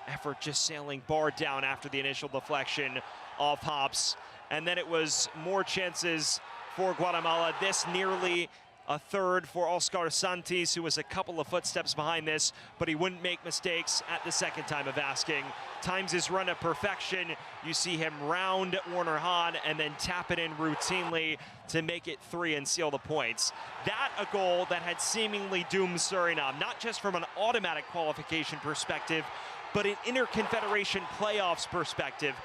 effort just sailing bar down after the initial deflection of Hops. And then it was more chances for Guatemala. This nearly a third for Oscar Santis, who was a couple of footsteps behind this, but he wouldn't make mistakes at the second time of asking. Times his run to perfection. You see him round Werner Hahn and then tap it in routinely to make it 3 and seal the points. That a goal that had seemingly doomed Suriname, not just from an automatic qualification perspective, but an interconfederation playoffs perspective.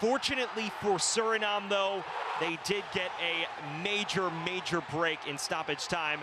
Fortunately for Suriname, though, they did get a major break in stoppage time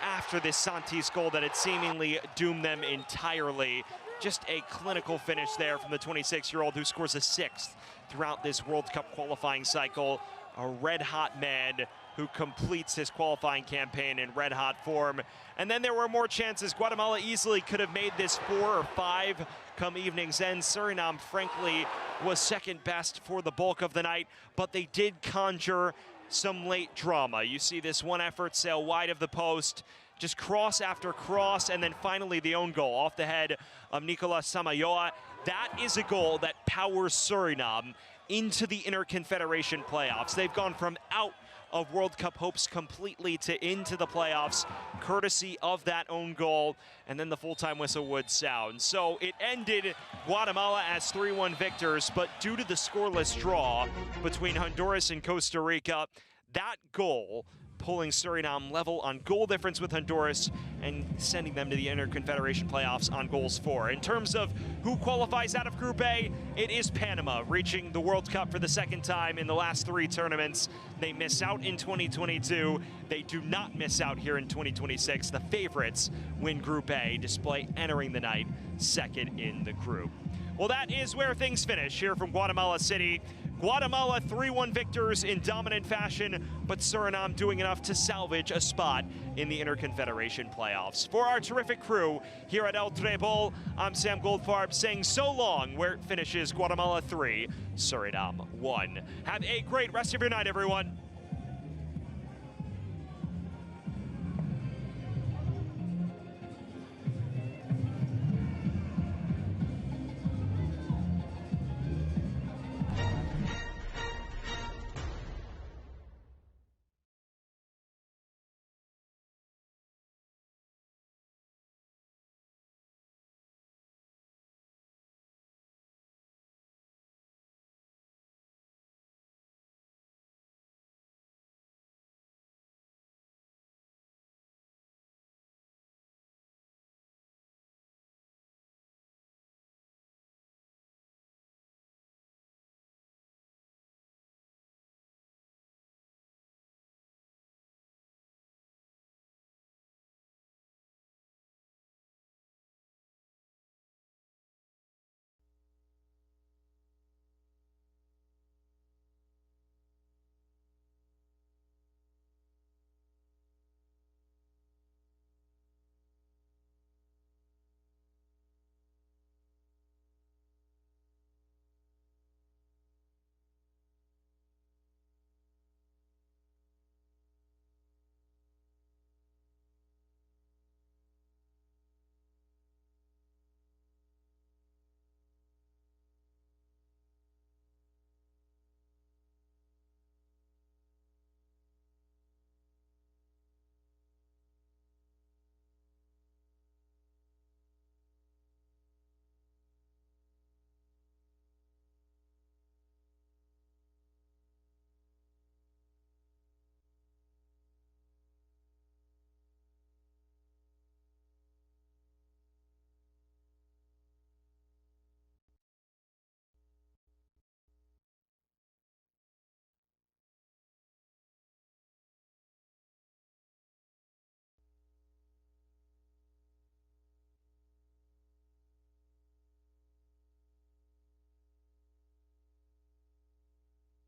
after this Santis goal that had seemingly doomed them entirely. Just a clinical finish there from the 26-year-old who scores a 6th throughout this World Cup qualifying cycle. A red-hot man who completes his qualifying campaign in red-hot form. And then there were more chances. Guatemala easily could have made this 4 or 5 come evening's end. Suriname, frankly, was second best for the bulk of the night, but they did conjure some late drama. You see this one effort sail wide of the post, just cross after cross, and then finally the own goal off the head of Nicolas Samayoa. That is a goal that powers Suriname into the Interconfederation playoffs. They've gone from out of World Cup hopes completely to into the playoffs, courtesy of that own goal, and then the full-time whistle would sound. So it ended Guatemala as 3-1 victors, but due to the scoreless draw between Honduras and Costa Rica, that goal pulling Suriname level on goal difference with Honduras and sending them to the Interconfederation playoffs on goals for. In terms of who qualifies out of Group A, it is Panama, reaching the World Cup for the second time in the last 3 tournaments. They miss out in 2022. They do not miss out here in 2026. The favorites win Group A, despite entering the night second in the group. Well, that is where things finish here from Guatemala City. Guatemala 3-1 victors in dominant fashion, but Suriname doing enough to salvage a spot in the Interconfederation playoffs. For our terrific crew here at El Trebol, I'm Sam Goldfarb saying so long, where it finishes Guatemala 3, Suriname 1. Have a great rest of your night, everyone.